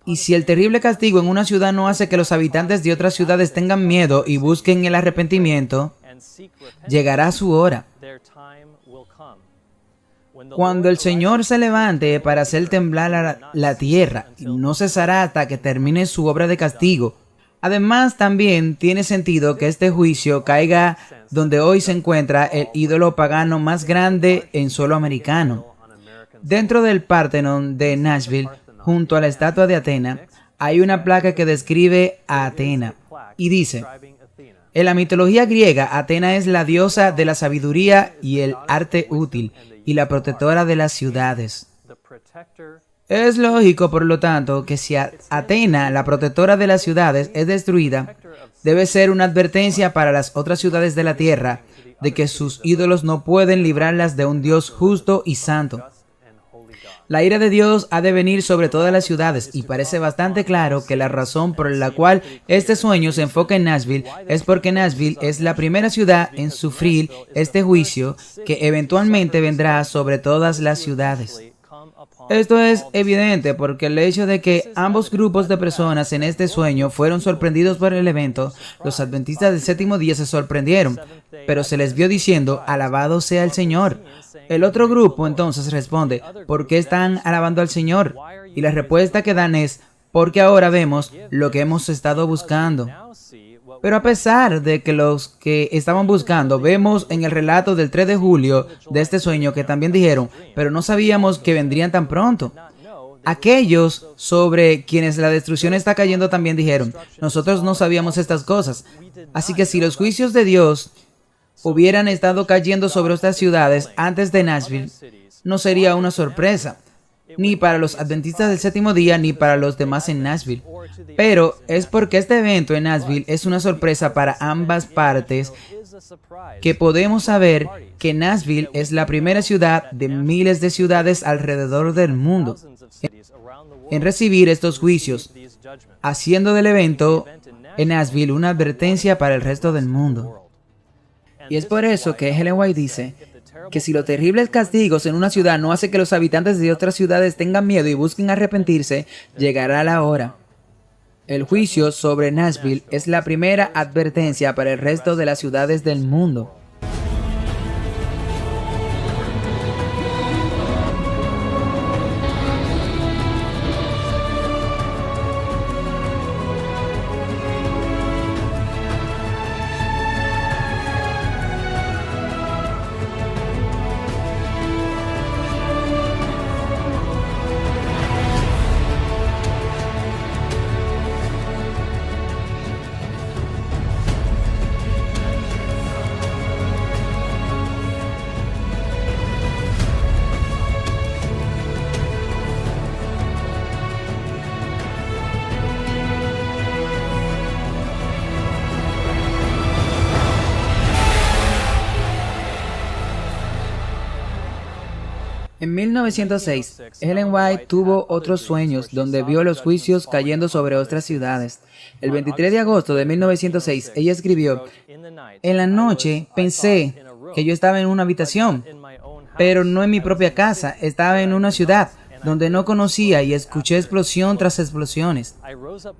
y si el terrible castigo en una ciudad no hace que los habitantes de otras ciudades tengan miedo y busquen el arrepentimiento, llegará su hora. Cuando el Señor se levante para hacer temblar la tierra, y no cesará hasta que termine su obra de castigo, Además, también tiene sentido que este juicio caiga donde hoy se encuentra el ídolo pagano más grande en suelo americano. Dentro del Partenón de Nashville, junto a la estatua de Atena, hay una placa que describe a Atena y dice: en la mitología griega, Atena es la diosa de la sabiduría y el arte útil y la protectora de las ciudades. Es lógico, por lo tanto, que si Atena, la protectora de las ciudades, es destruida, debe ser una advertencia para las otras ciudades de la tierra de que sus ídolos no pueden librarlas de un Dios justo y santo. La ira de Dios ha de venir sobre todas las ciudades, y parece bastante claro que la razón por la cual este sueño se enfoca en Nashville es porque Nashville es la primera ciudad en sufrir este juicio que eventualmente vendrá sobre todas las ciudades. Esto es evidente porque el hecho de que ambos grupos de personas en este sueño fueron sorprendidos por el evento, los adventistas del séptimo día se sorprendieron, pero se les vio diciendo: alabado sea el Señor. El otro grupo entonces responde: ¿por qué están alabando al Señor? Y la respuesta que dan es: porque ahora vemos lo que hemos estado buscando. Pero a pesar de que los que estaban buscando, vemos en el relato del 3 de julio de este sueño que también dijeron: pero no sabíamos que vendrían tan pronto. Aquellos sobre quienes la destrucción está cayendo también dijeron: nosotros no sabíamos estas cosas. Así que si los juicios de Dios hubieran estado cayendo sobre estas ciudades antes de Nashville, no sería una sorpresa, ni para los adventistas del séptimo día, ni para los demás en Nashville. Pero es porque este evento en Nashville es una sorpresa para ambas partes que podemos saber que Nashville es la primera ciudad de miles de ciudades alrededor del mundo en recibir estos juicios, haciendo del evento en Nashville una advertencia para el resto del mundo. Y es por eso que Ellen White dice que si los terribles castigos en una ciudad no hace que los habitantes de otras ciudades tengan miedo y busquen arrepentirse, llegará la hora. El juicio sobre Nashville es la primera advertencia para el resto de las ciudades del mundo. En 1906, Ellen White tuvo otros sueños donde vio los juicios cayendo sobre otras ciudades. El 23 de agosto de 1906, ella escribió: en la noche pensé que yo estaba en una habitación, pero no en mi propia casa, estaba en una ciudad donde no conocía y escuché explosión tras explosiones.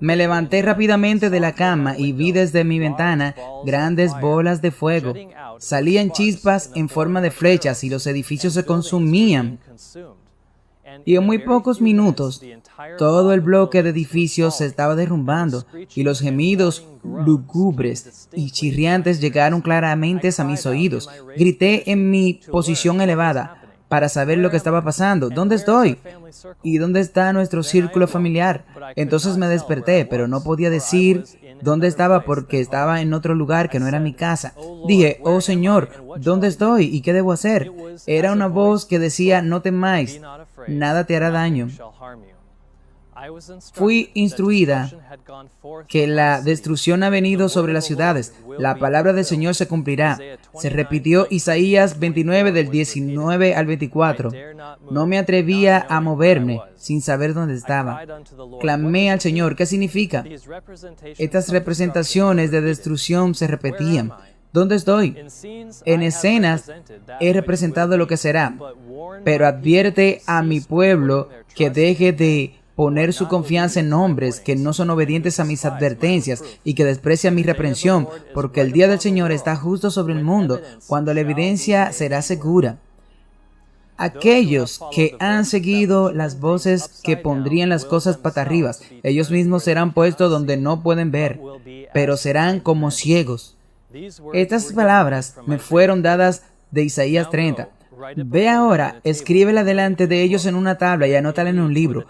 Me levanté rápidamente de la cama y vi desde mi ventana grandes bolas de fuego. Salían chispas en forma de flechas y los edificios se consumían. Y en muy pocos minutos, todo el bloque de edificios se estaba derrumbando y los gemidos lúgubres y chirriantes llegaron claramente a mis oídos. Grité en mi posición elevada para saber lo que estaba pasando. ¿Dónde estoy? ¿Y dónde está nuestro círculo familiar? Entonces me desperté, pero no podía decir dónde estaba porque estaba en otro lugar que no era mi casa. Dije: oh Señor, ¿dónde estoy? ¿Y qué debo hacer? Era una voz que decía: no temáis, nada te hará daño. Fui instruida que la destrucción ha venido sobre las ciudades. La palabra del Señor se cumplirá. Se repitió Isaías 29 del 19 al 24. No me atrevía a moverme sin saber dónde estaba. Clamé al Señor. ¿Qué significa? Estas representaciones de destrucción se repetían. ¿Dónde estoy? En escenas he representado lo que será, pero advierte a mi pueblo que deje de poner su confianza en hombres que no son obedientes a mis advertencias y que desprecian mi reprensión, porque el día del Señor está justo sobre el mundo, cuando la evidencia será segura. Aquellos que han seguido las voces que pondrían las cosas patas arriba, ellos mismos serán puestos donde no pueden ver, pero serán como ciegos. Estas palabras me fueron dadas de Isaías 30. Ve ahora, escríbela delante de ellos en una tabla y anótala en un libro,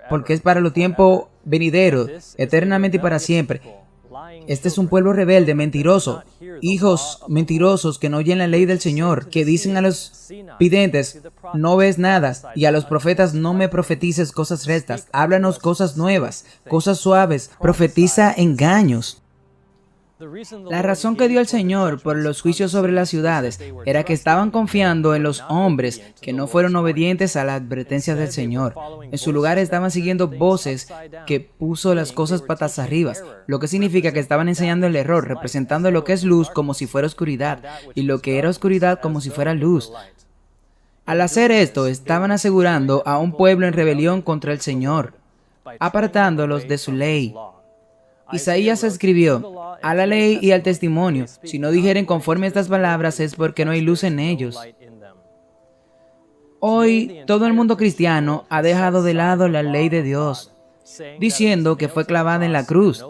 porque es para lo tiempo venidero, eternamente y para siempre. Este es un pueblo rebelde, mentiroso, hijos mentirosos que no oyen la ley del Señor, que dicen a los videntes, no ves nada, y a los profetas, no me profetices cosas rectas, háblanos cosas nuevas, cosas suaves, profetiza engaños. La razón que dio el Señor por los juicios sobre las ciudades era que estaban confiando en los hombres que no fueron obedientes a la advertencia del Señor. En su lugar estaban siguiendo voces que puso las cosas patas arriba, lo que significa que estaban enseñando el error, representando lo que es luz como si fuera oscuridad y lo que era oscuridad como si fuera luz. Al hacer esto, estaban asegurando a un pueblo en rebelión contra el Señor, apartándolos de su ley. Isaías escribió, a la ley y al testimonio, si no dijeren conforme a estas palabras es porque no hay luz en ellos. Hoy, todo el mundo cristiano ha dejado de lado la ley de Dios, diciendo que fue clavada en la cruz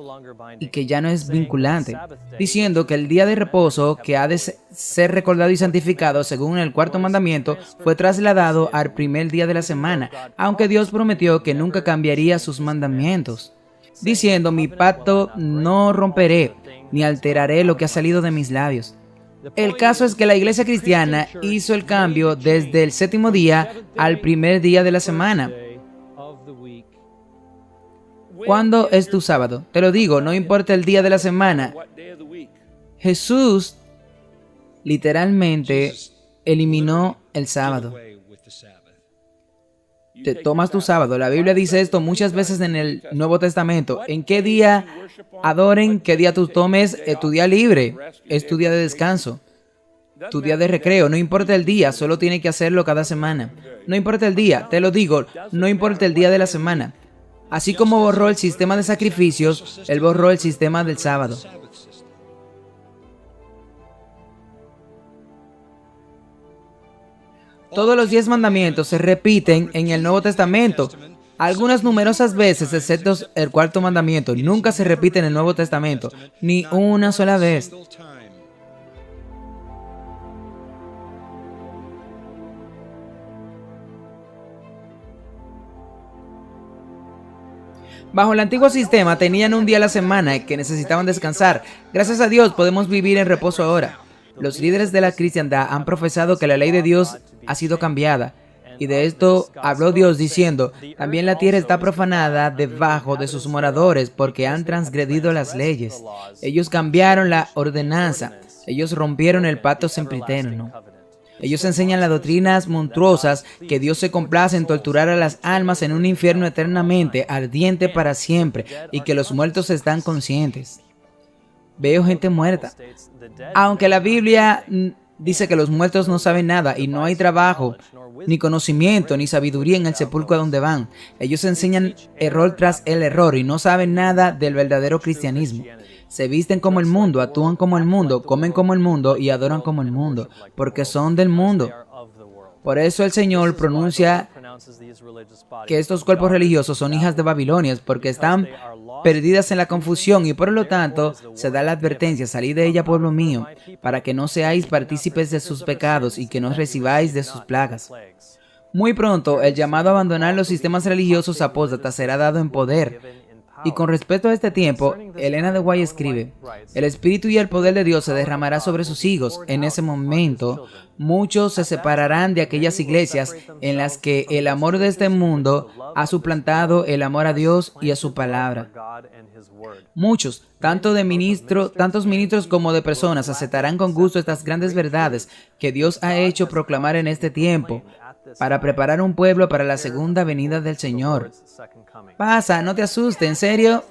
y que ya no es vinculante, diciendo que el día de reposo, que ha de ser recordado y santificado según el cuarto mandamiento, fue trasladado al primer día de la semana, aunque Dios prometió que nunca cambiaría sus mandamientos, diciendo, mi pacto no romperé, ni alteraré lo que ha salido de mis labios. El caso es que la iglesia cristiana hizo el cambio desde el séptimo día al primer día de la semana. ¿Cuándo es tu sábado? Te lo digo, no importa el día de la semana. Jesús literalmente eliminó el sábado. Te tomas tu sábado. La Biblia dice esto muchas veces en el Nuevo Testamento. ¿En qué día adoren? ¿Qué día tú tomes tu día libre? Es tu día de descanso, tu día de recreo. No importa el día, solo tiene que hacerlo cada semana. No importa el día, te lo digo, no importa el día de la semana. Así como borró el sistema de sacrificios, Él borró el sistema del sábado. Todos los 10 mandamientos se repiten en el Nuevo Testamento, algunas numerosas veces, excepto el cuarto mandamiento. Nunca se repite en el Nuevo Testamento, ni una sola vez. Bajo el antiguo sistema tenían un día a la semana que necesitaban descansar. Gracias a Dios podemos vivir en reposo ahora. Los líderes de la cristiandad han profesado que la ley de Dios ha sido cambiada. Y de esto habló Dios diciendo, también la tierra está profanada debajo de sus moradores porque han transgredido las leyes. Ellos cambiaron la ordenanza. Ellos rompieron el pacto sempiterno. Ellos enseñan las doctrinas monstruosas que Dios se complace en torturar a las almas en un infierno eternamente ardiente para siempre y que los muertos están conscientes. Veo gente muerta. Aunque la Biblia dice que los muertos no saben nada y no hay trabajo, ni conocimiento, ni sabiduría en el sepulcro a donde van. Ellos enseñan error tras el error y no saben nada del verdadero cristianismo. Se visten como el mundo, actúan como el mundo, comen como el mundo y adoran como el mundo, porque son del mundo. Por eso el Señor pronuncia que estos cuerpos religiosos son hijas de Babilonia, porque están perdidas en la confusión y por lo tanto se da la advertencia, salid de ella, pueblo mío, para que no seáis partícipes de sus pecados y que no recibáis de sus plagas. Muy pronto el llamado a abandonar los sistemas religiosos apóstatas será dado en poder. Y con respecto a este tiempo, Elena de White escribe, el espíritu y el poder de Dios se derramará sobre sus hijos. En ese momento, muchos se separarán de aquellas iglesias en las que el amor de este mundo ha suplantado el amor a Dios y a su palabra. Muchos, tantos ministros como de personas, aceptarán con gusto estas grandes verdades que Dios ha hecho proclamar en este tiempo, para preparar un pueblo para la segunda venida del Señor. Pasa, no te asustes, en serio.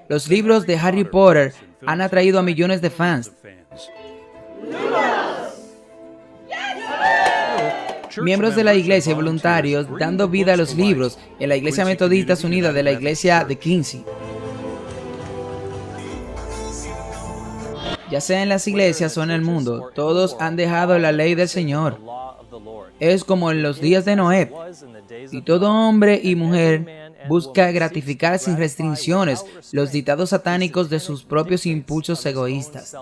Los libros de Harry Potter han atraído a millones de fans. Miembros de la iglesia y voluntarios dando vida a los libros en la Iglesia Metodista Unida de la Iglesia de Quincy. Ya sea en las iglesias o en el mundo, todos han dejado la ley del Señor. Es como en los días de Noé, y todo hombre y mujer busca gratificar sin restricciones los dictados satánicos de sus propios impulsos egoístas.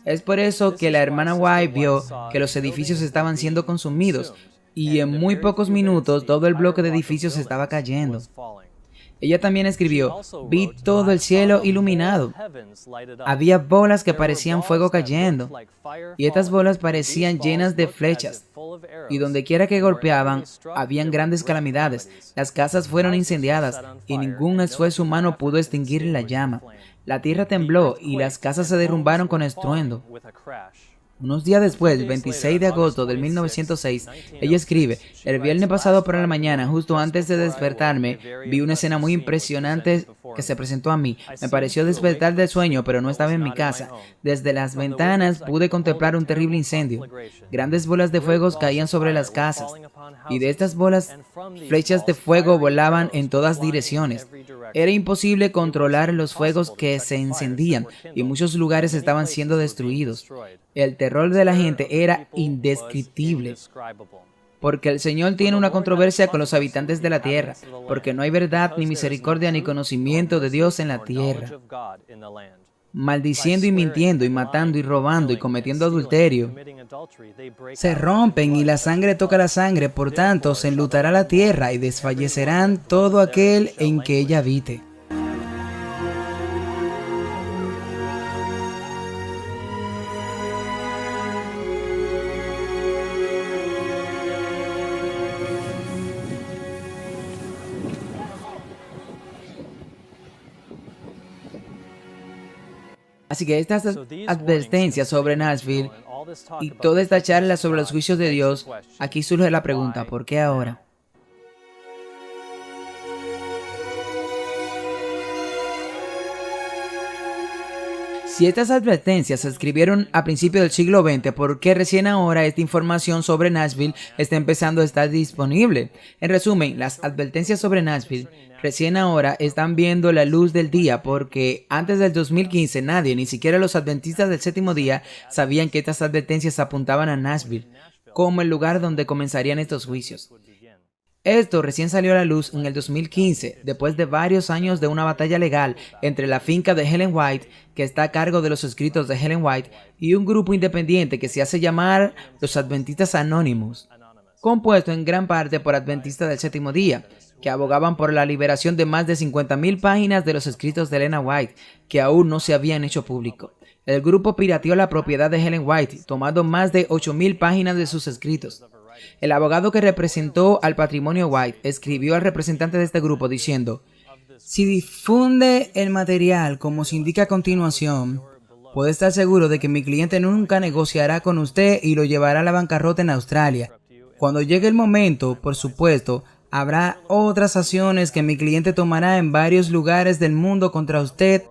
Es por eso que la hermana White vio que los edificios estaban siendo consumidos y en muy pocos minutos todo el bloque de edificios estaba cayendo. Ella también escribió: vi todo el cielo iluminado. Había bolas que parecían fuego cayendo, y estas bolas parecían llenas de flechas, y donde quiera que golpeaban, habían grandes calamidades. Las casas fueron incendiadas, y ningún esfuerzo humano pudo extinguir la llama. La tierra tembló, y las casas se derrumbaron con estruendo. Unos días después, el 26 de agosto de 1906, ella escribe: el viernes pasado por la mañana, justo antes de despertarme, vi una escena muy impresionante que se presentó a mí. Me pareció despertar del sueño, pero no estaba en mi casa. Desde las ventanas pude contemplar un terrible incendio. Grandes bolas de fuego caían sobre las casas, y de estas bolas, flechas de fuego volaban en todas direcciones. Era imposible controlar los fuegos que se encendían, y muchos lugares estaban siendo destruidos. El terror de la gente era indescriptible, porque el Señor tiene una controversia con los habitantes de la tierra, porque no hay verdad, ni misericordia, ni conocimiento de Dios en la tierra. Maldiciendo y mintiendo, y matando y robando y cometiendo adulterio, se rompen y la sangre toca la sangre, por tanto se enlutará la tierra y desfallecerán todo aquel en que ella habite. Así que estas advertencias sobre Nashville y toda esta charla sobre los juicios de Dios, aquí surge la pregunta: ¿por qué ahora? Si estas advertencias se escribieron a principios del siglo XX, ¿por qué recién ahora esta información sobre Nashville está empezando a estar disponible? En resumen, las advertencias sobre Nashville recién ahora están viendo la luz del día, porque antes del 2015 nadie, ni siquiera los adventistas del séptimo día, sabían que estas advertencias apuntaban a Nashville como el lugar donde comenzarían estos juicios. Esto recién salió a la luz en el 2015, después de varios años de una batalla legal entre la finca de Ellen White, que está a cargo de los escritos de Ellen White, y un grupo independiente que se hace llamar los Adventistas Anónimos, compuesto en gran parte por adventistas del séptimo día, que abogaban por la liberación de más de 50,000 páginas de los escritos de Ellen White, que aún no se habían hecho público. El grupo pirateó la propiedad de Ellen White, tomando más de 8,000 páginas de sus escritos. El abogado que representó al patrimonio White escribió al representante de este grupo diciendo: si difunde el material como se indica a continuación, puede estar seguro de que mi cliente nunca negociará con usted y lo llevará a la bancarrota en Australia. Cuando llegue el momento, por supuesto, habrá otras acciones que mi cliente tomará en varios lugares del mundo contra usted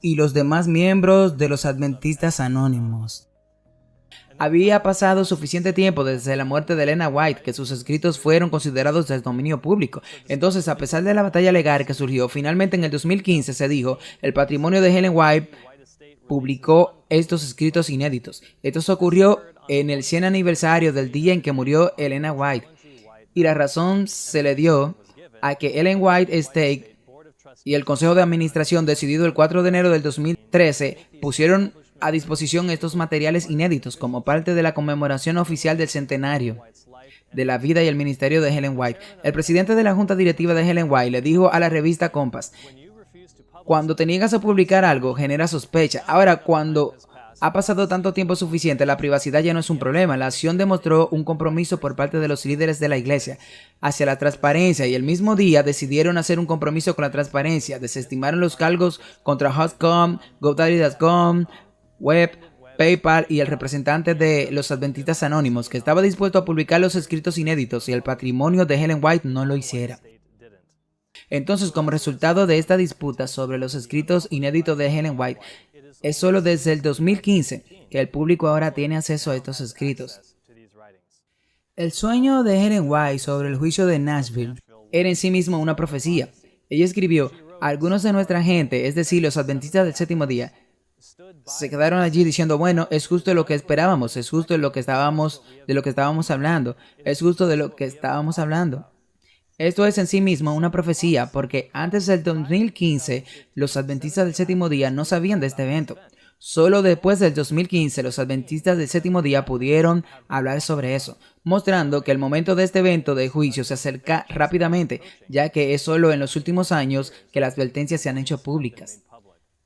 y los demás miembros de los Adventistas Anónimos. Había pasado suficiente tiempo desde la muerte de Ellen White que sus escritos fueron considerados de dominio público. Entonces, a pesar de la batalla legal que surgió, finalmente en el 2015 se dijo: el patrimonio de Ellen White publicó estos escritos inéditos. Esto ocurrió en el 100 aniversario del día en que murió Ellen White, y la razón se le dio a que Ellen White Estate y el Consejo de Administración, decidido el 4 de enero del 2013, pusieron a disposición estos materiales inéditos como parte de la conmemoración oficial del centenario de la vida y el ministerio de Ellen White. El presidente de la junta directiva de Ellen White le dijo a la revista Compass: cuando te niegas a publicar algo, genera sospecha. Ahora, cuando ha pasado tanto tiempo suficiente, la privacidad ya no es un problema. La acción demostró un compromiso por parte de los líderes de la iglesia hacia la transparencia, y el mismo día decidieron hacer un compromiso con la transparencia. Desestimaron los cargos contra Hotcom, GoDaddy.com, Web, PayPal y el representante de los Adventistas Anónimos, que estaba dispuesto a publicar los escritos inéditos y el patrimonio de Ellen White no lo hiciera. Entonces, como resultado de esta disputa sobre los escritos inéditos de Ellen White, es solo desde el 2015 que el público ahora tiene acceso a estos escritos. El sueño de Ellen White sobre el juicio de Nashville era en sí mismo una profecía. Ella escribió: algunos de nuestra gente, es decir, los adventistas del séptimo día, Se quedaron allí diciendo, bueno, es justo lo que esperábamos, es justo de lo que estábamos hablando, es justo de lo que estábamos hablando. Esto es en sí mismo una profecía, porque antes del 2015, los adventistas del séptimo día no sabían de este evento. Solo después del 2015, los adventistas del séptimo día pudieron hablar sobre eso, mostrando que el momento de este evento de juicio se acerca rápidamente, ya que es solo en los últimos años que las advertencias se han hecho públicas.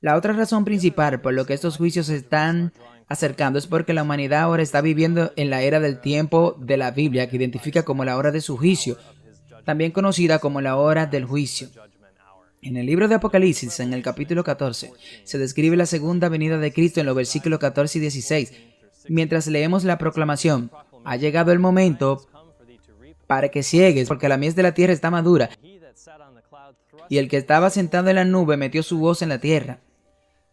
La otra razón principal por lo que estos juicios se están acercando es porque la humanidad ahora está viviendo en la era del tiempo de la Biblia, que identifica como la hora de su juicio, también conocida como la hora del juicio. En el libro de Apocalipsis, en el capítulo 14, se describe la segunda venida de Cristo en los versículos 14 y 16. Mientras leemos la proclamación, ha llegado el momento para que ciegues, porque la mies de la tierra está madura, y el que estaba sentado en la nube metió su voz en la tierra,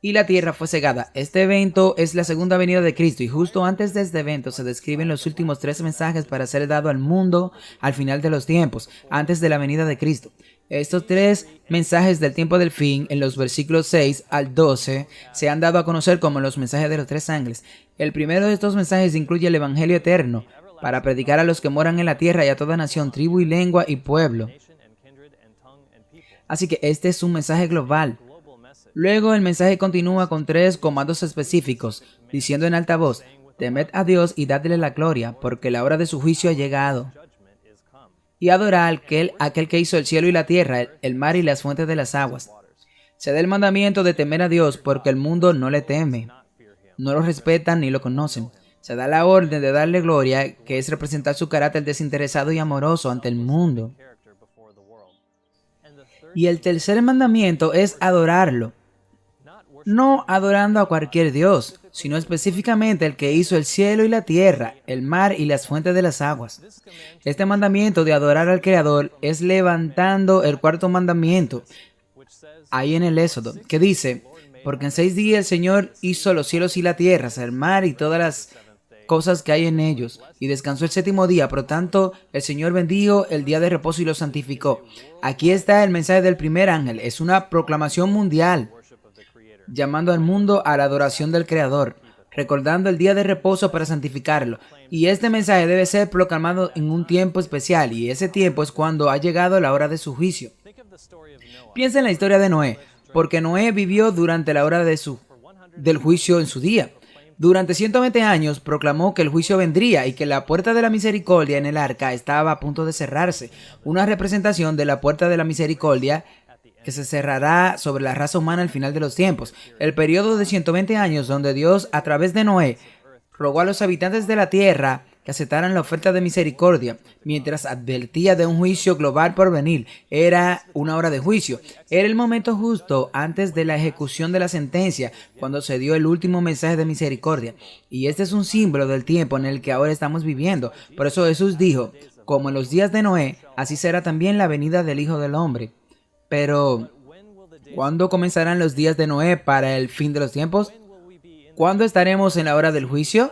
y la tierra fue cegada. Este evento es la segunda venida de Cristo, y justo antes de este evento se describen los últimos 3 mensajes para ser dado al mundo al final de los tiempos, antes de la venida de Cristo. Estos 3 mensajes del tiempo del fin, en los versículos 6 al 12, se han dado a conocer como los mensajes de los 3 ángeles. El primero de estos mensajes incluye el Evangelio eterno, para predicar a los que moran en la tierra y a toda nación, tribu y lengua y pueblo. Así que este es un mensaje global. Luego el mensaje continúa con 3 comandos específicos, diciendo en alta voz, temed a Dios y dadle la gloria, porque la hora de su juicio ha llegado. Y adorad a aquel que hizo el cielo y la tierra, el mar y las fuentes de las aguas. Se da el mandamiento de temer a Dios, porque el mundo no le teme, no lo respetan ni lo conocen. Se da la orden de darle gloria, que es representar su carácter desinteresado y amoroso ante el mundo. Y el tercer mandamiento es adorarlo. No adorando a cualquier Dios, sino específicamente el que hizo el cielo y la tierra, el mar y las fuentes de las aguas. Este mandamiento de adorar al Creador es levantando el cuarto mandamiento, ahí en el Éxodo, que dice, porque en 6 días el Señor hizo los cielos y la tierra, el mar y todas las cosas que hay en ellos, y descansó el séptimo día. Por tanto, el Señor bendijo el día de reposo y lo santificó. Aquí está el mensaje del primer ángel. Es una proclamación mundial, llamando al mundo a la adoración del Creador, recordando el día de reposo para santificarlo. Y este mensaje debe ser proclamado en un tiempo especial, y ese tiempo es cuando ha llegado la hora de su juicio. Piensa en la historia de Noé, porque Noé vivió durante la hora del juicio en su día. Durante 120 años proclamó que el juicio vendría y que la puerta de la misericordia en el arca estaba a punto de cerrarse, una representación de la puerta de la misericordia que se cerrará sobre la raza humana al final de los tiempos. El periodo de 120 años donde Dios, a través de Noé, rogó a los habitantes de la tierra que aceptaran la oferta de misericordia, mientras advertía de un juicio global por venir. Era una hora de juicio. Era el momento justo antes de la ejecución de la sentencia, cuando se dio el último mensaje de misericordia. Y este es un símbolo del tiempo en el que ahora estamos viviendo. Por eso Jesús dijo, como en los días de Noé, así será también la venida del Hijo del Hombre. Pero, ¿cuándo comenzarán los días de Noé para el fin de los tiempos? ¿Cuándo estaremos en la hora del juicio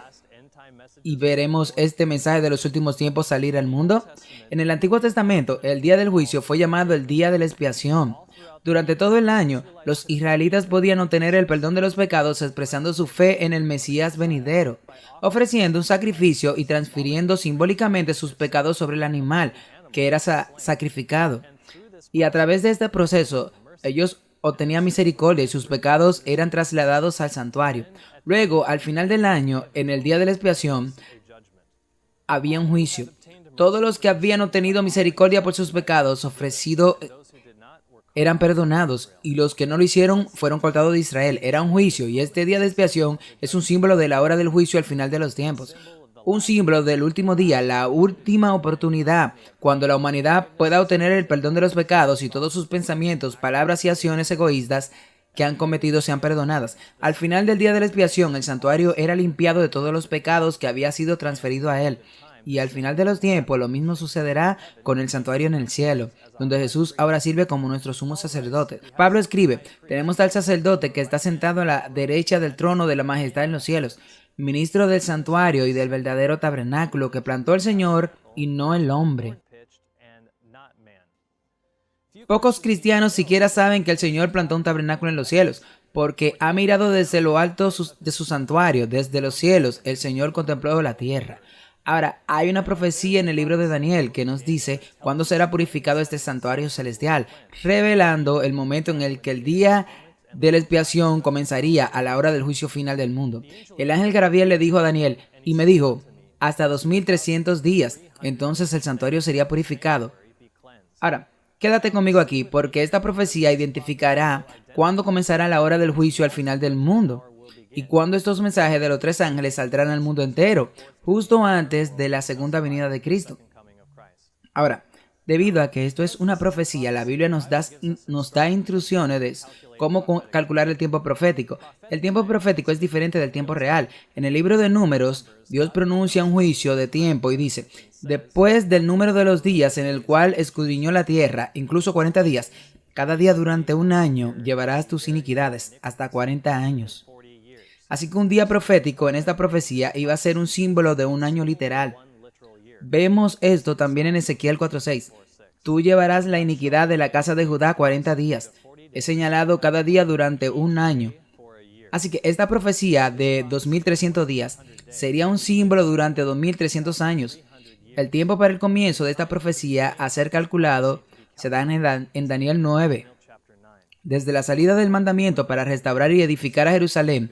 y veremos este mensaje de los últimos tiempos salir al mundo? En el Antiguo Testamento, el día del juicio fue llamado el día de la expiación. Durante todo el año, los israelitas podían obtener el perdón de los pecados expresando su fe en el Mesías venidero, ofreciendo un sacrificio y transfiriendo simbólicamente sus pecados sobre el animal que era sacrificado. Y a través de este proceso, ellos obtenían misericordia y sus pecados eran trasladados al santuario. Luego, al final del año, en el día de la expiación, había un juicio. Todos los que habían obtenido misericordia por sus pecados ofrecidos eran perdonados, y los que no lo hicieron fueron cortados de Israel. Era un juicio, y este día de expiación es un símbolo de la hora del juicio al final de los tiempos. Un símbolo del último día, la última oportunidad, cuando la humanidad pueda obtener el perdón de los pecados y todos sus pensamientos, palabras y acciones egoístas que han cometido sean perdonadas. Al final del día de la expiación, el santuario era limpiado de todos los pecados que había sido transferido a él. Y al final de los tiempos, lo mismo sucederá con el santuario en el cielo, donde Jesús ahora sirve como nuestro sumo sacerdote. Pablo escribe, tenemos tal sacerdote que está sentado a la derecha del trono de la majestad en los cielos, ministro del santuario y del verdadero tabernáculo que plantó el Señor y no el hombre. Pocos cristianos siquiera saben que el Señor plantó un tabernáculo en los cielos. porque ha mirado desde lo alto de su santuario, desde los cielos, el Señor contempló la tierra. Ahora, hay una profecía en el libro de Daniel que nos dice cuándo será purificado este santuario celestial, revelando el momento en el que el día de la expiación comenzaría a la hora del juicio final del mundo. El ángel Gabriel le dijo a Daniel, y me dijo, hasta 2300 días, entonces el santuario sería purificado. Ahora, quédate conmigo aquí, porque esta profecía identificará cuándo comenzará la hora del juicio al final del mundo y cuándo estos mensajes de los tres ángeles saldrán al mundo entero, justo antes de la segunda venida de Cristo. Ahora, debido a que esto es una profecía, la Biblia nos da instrucciones de cómo calcular el tiempo profético. El tiempo profético es diferente del tiempo real. En el libro de Números, Dios pronuncia un juicio de tiempo y dice, después del número de los días en el cual escudriñó la tierra, incluso 40 días, cada día durante un año llevarás tus iniquidades, hasta 40 años. Así que un día profético en esta profecía iba a ser un símbolo de un año literal. Vemos esto también en Ezequiel 4:6. Tú llevarás la iniquidad de la casa de Judá 40 días. He señalado cada día durante un año. Así que esta profecía de 2300 días sería un símbolo durante 2300 años. El tiempo para el comienzo de esta profecía a ser calculado se da en Daniel 9. Desde la salida del mandamiento para restaurar y edificar a Jerusalén.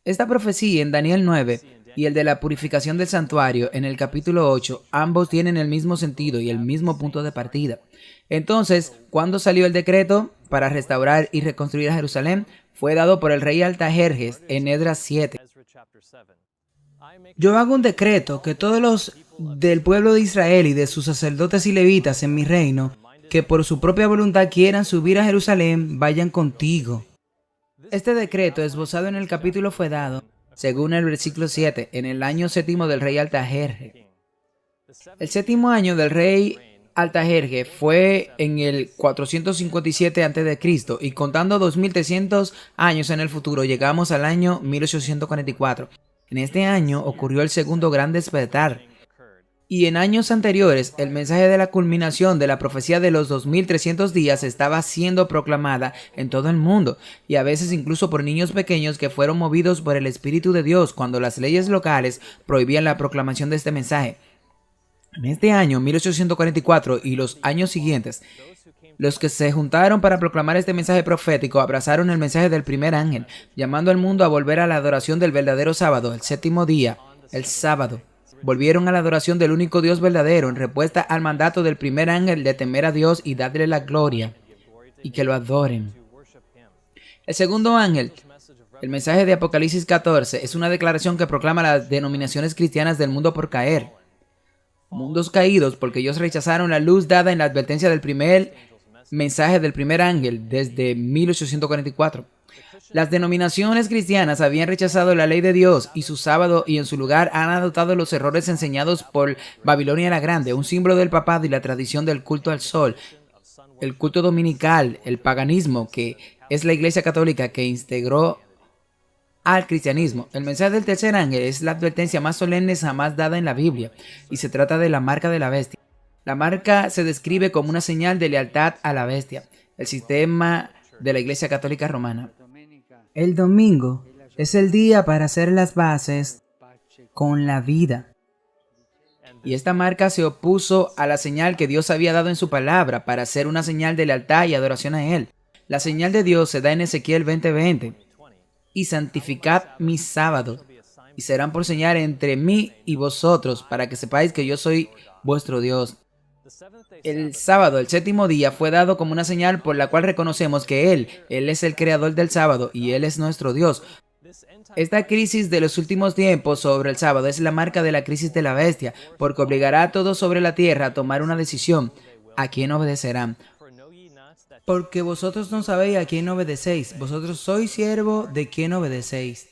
Esta profecía en Daniel 9 y el de la purificación del santuario en el capítulo 8, ambos tienen el mismo sentido y el mismo punto de partida. Entonces, ¿cuándo salió el decreto para restaurar y reconstruir a Jerusalén? Fue dado por el rey Artajerjes en Esdras 7. Yo hago un decreto que todos los del pueblo de Israel y de sus sacerdotes y levitas en mi reino, que por su propia voluntad quieran subir a Jerusalén, vayan contigo. Este decreto esbozado en el capítulo fue dado, según el versículo 7, en el año séptimo del rey Artajerjes. El séptimo año del rey Artajerjes fue en el 457 a.C. y contando 2300 años en el futuro llegamos al año 1844. En este año ocurrió el segundo gran despertar. Y en años anteriores, el mensaje de la culminación de la profecía de los 2300 días estaba siendo proclamada en todo el mundo, y a veces incluso por niños pequeños que fueron movidos por el Espíritu de Dios cuando las leyes locales prohibían la proclamación de este mensaje. En este año, 1844 y los años siguientes, los que se juntaron para proclamar este mensaje profético abrazaron el mensaje del primer ángel, llamando al mundo a volver a la adoración del verdadero sábado, el séptimo día, el sábado. Volvieron a la adoración del único Dios verdadero en respuesta al mandato del primer ángel de temer a Dios y darle la gloria y que lo adoren. El segundo ángel, el mensaje de Apocalipsis 14, es una declaración que proclama las denominaciones cristianas del mundo por caer. Mundos caídos porque ellos rechazaron la luz dada en la advertencia del primer mensaje del primer ángel desde 1844. Las denominaciones cristianas habían rechazado la ley de Dios y su sábado y en su lugar han adoptado los errores enseñados por Babilonia la Grande, un símbolo del papado y la tradición del culto al sol, el culto dominical, el paganismo, que es la Iglesia Católica que integró al cristianismo. El mensaje del tercer ángel es la advertencia más solemne jamás dada en la Biblia y se trata de la marca de la bestia. La marca se describe como una señal de lealtad a la bestia, el sistema de la Iglesia Católica Romana. El domingo es el día para hacer las bases con la vida. Y esta marca se opuso a la señal que Dios había dado en su palabra para hacer una señal de lealtad y adoración a Él. La señal de Dios se da en Ezequiel 20:20. Y santificad mis sábados, y serán por señal entre mí y vosotros, para que sepáis que yo soy vuestro Dios. El sábado, el séptimo día, fue dado como una señal por la cual reconocemos que Él es el creador del sábado y Él es nuestro Dios. Esta crisis de los últimos tiempos sobre el sábado es la marca de la crisis de la bestia, porque obligará a todos sobre la tierra a tomar una decisión. ¿A quién obedecerán? Porque vosotros no sabéis a quién obedecéis. Vosotros sois siervo de quien obedecéis.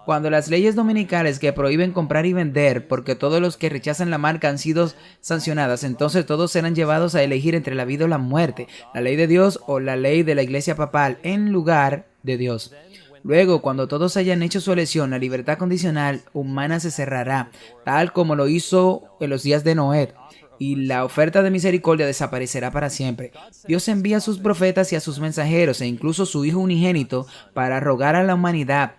Cuando las leyes dominicales que prohíben comprar y vender, porque todos los que rechazan la marca han sido sancionadas, entonces todos serán llevados a elegir entre la vida o la muerte, la ley de Dios o la ley de la Iglesia Papal, en lugar de Dios. Luego, cuando todos hayan hecho su elección, la libertad condicional humana se cerrará, tal como lo hizo en los días de Noé. y la oferta de misericordia desaparecerá para siempre. Dios envía a sus profetas y a sus mensajeros e incluso su Hijo unigénito para rogar a la humanidad.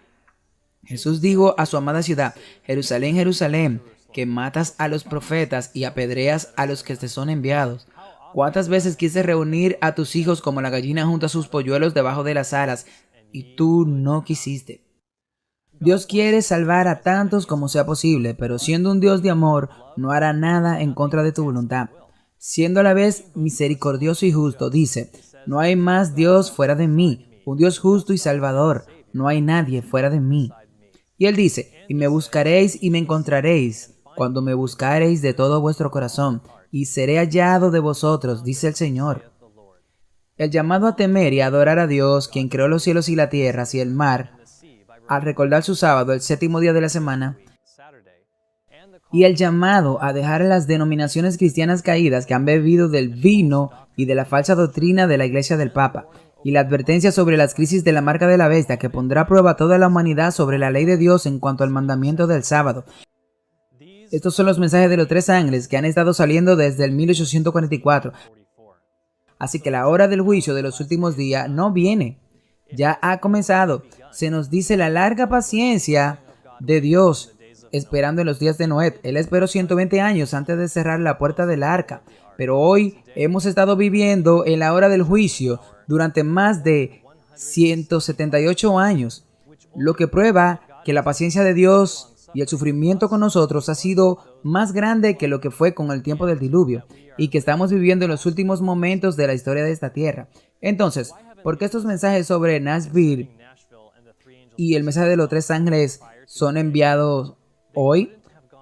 Jesús dijo a su amada ciudad: Jerusalén, Jerusalén, que matas a los profetas y apedreas a los que te son enviados. ¿Cuántas veces quise reunir a tus hijos como la gallina junto a sus polluelos debajo de las alas, y tú no quisiste? Dios quiere salvar a tantos como sea posible, pero siendo un Dios de amor, no hará nada en contra de tu voluntad. Siendo a la vez misericordioso y justo, dice: no hay más Dios fuera de mí, un Dios justo y salvador, no hay nadie fuera de mí. Y él dice: y me buscaréis y me encontraréis, cuando me buscaréis de todo vuestro corazón, y seré hallado de vosotros, dice el Señor. El llamado a temer y a adorar a Dios, quien creó los cielos y la tierra y el mar, al recordar su sábado, el séptimo día de la semana, y el llamado a dejar las denominaciones cristianas caídas que han bebido del vino y de la falsa doctrina de la Iglesia del Papa, y la advertencia sobre las crisis de la marca de la bestia que pondrá a prueba a toda la humanidad sobre la ley de Dios en cuanto al mandamiento del sábado. Estos son los mensajes de los tres ángeles que han estado saliendo desde el 1844. Así que la hora del juicio de los últimos días no viene. Ya ha comenzado. Se nos dice la larga paciencia de Dios esperando en los días de Noé. Él esperó 120 años antes de cerrar la puerta del arca. Pero hoy hemos estado viviendo en la hora del juicio durante más de 178 años, lo que prueba que la paciencia de Dios y el sufrimiento con nosotros ha sido más grande que lo que fue con el tiempo del diluvio, y que estamos viviendo en los últimos momentos de la historia de esta tierra. Entonces, ¿por qué estos mensajes sobre Nashville y el mensaje de los tres ángeles son enviados hoy?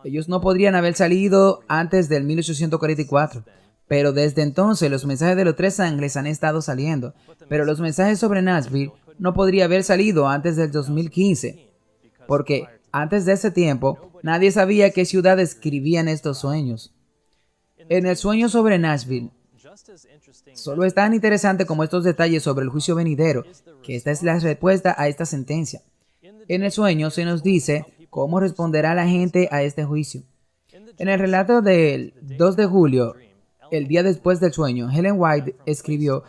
Ellos no podrían haber salido antes del 1844. Pero desde entonces los mensajes de los tres ángeles han estado saliendo. Pero los mensajes sobre Nashville no podría haber salido antes del 2015. Porque antes de ese tiempo, nadie sabía qué ciudad escribían estos sueños. En el sueño sobre Nashville, solo es tan interesante como estos detalles sobre el juicio venidero, que esta es la respuesta a esta sentencia. En el sueño se nos dice cómo responderá la gente a este juicio. En el relato del 2 de julio, el día después del sueño, Ellen White escribió: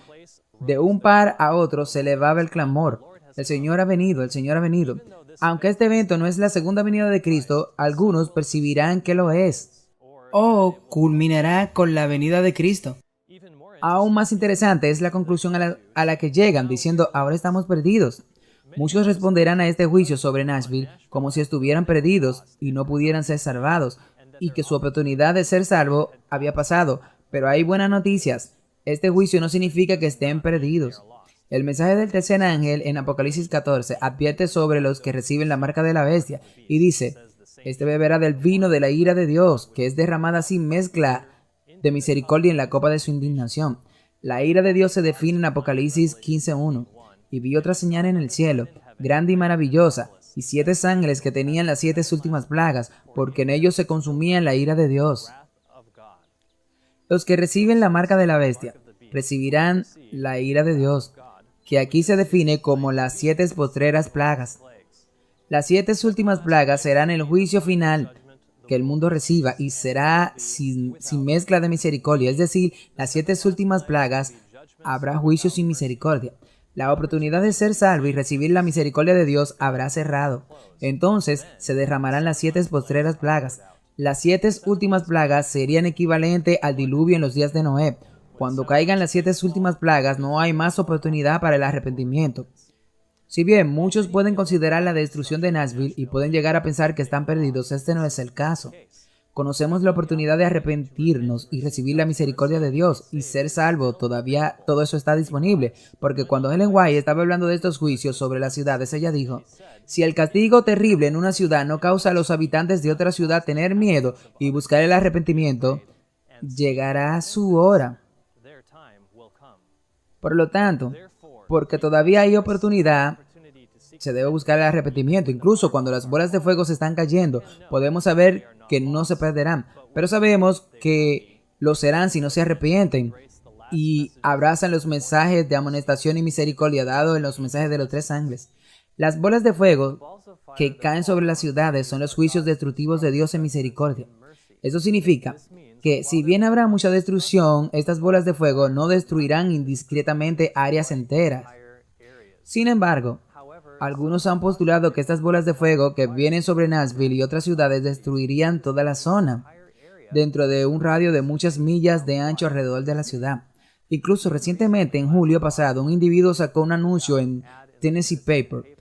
de un par a otro se elevaba el clamor: el Señor ha venido, el Señor ha venido. Aunque este evento no es la segunda venida de Cristo, algunos percibirán que lo es, o culminará con la venida de Cristo. Aún más interesante es la conclusión a la que llegan, diciendo: ahora estamos perdidos. Muchos responderán a este juicio sobre Nashville como si estuvieran perdidos y no pudieran ser salvados, y que su oportunidad de ser salvo había pasado. Pero hay buenas noticias. Este juicio no significa que estén perdidos. El mensaje del tercer ángel en Apocalipsis 14 advierte sobre los que reciben la marca de la bestia y dice: este beberá del vino de la ira de Dios, que es derramada sin mezcla de misericordia en la copa de su indignación. La ira de Dios se define en Apocalipsis 15:1. Y vi otra señal en el cielo, grande y maravillosa, y 7 ángeles que tenían las 7 últimas plagas, porque en ellos se consumía la ira de Dios. Los que reciben la marca de la bestia recibirán la ira de Dios, que aquí se define como las 7 postreras plagas. Las 7 últimas plagas serán el juicio final que el mundo reciba, y será sin mezcla de misericordia, es decir, las 7 últimas plagas habrá juicio sin misericordia. La oportunidad de ser salvo y recibir la misericordia de Dios habrá cerrado. Entonces se derramarán las 7 postreras plagas. Las 7 últimas plagas serían equivalente al diluvio en los días de Noé. Cuando caigan las 7 últimas plagas, no hay más oportunidad para el arrepentimiento. Si bien muchos pueden considerar la destrucción de Nashville y pueden llegar a pensar que están perdidos, este no es el caso. Conocemos la oportunidad de arrepentirnos y recibir la misericordia de Dios y ser salvo. Todavía todo eso está disponible, porque cuando Ellen White estaba hablando de estos juicios sobre las ciudades, ella dijo: si el castigo terrible en una ciudad no causa a los habitantes de otra ciudad tener miedo y buscar el arrepentimiento, llegará su hora. Por lo tanto, porque todavía hay oportunidad, se debe buscar el arrepentimiento. Incluso cuando las bolas de fuego se están cayendo, podemos saber que no se perderán, pero sabemos que lo serán si no se arrepienten y abrazan los mensajes de amonestación y misericordia dados en los mensajes de los 3 ángeles. Las bolas de fuego que caen sobre las ciudades son los juicios destructivos de Dios en misericordia. Eso significa que si bien habrá mucha destrucción, estas bolas de fuego no destruirán indiscretamente áreas enteras. Sin embargo, algunos han postulado que estas bolas de fuego que vienen sobre Nashville y otras ciudades destruirían toda la zona, dentro de un radio de muchas millas de ancho alrededor de la ciudad. Incluso recientemente, en julio pasado, un individuo sacó un anuncio en Tennessee Paper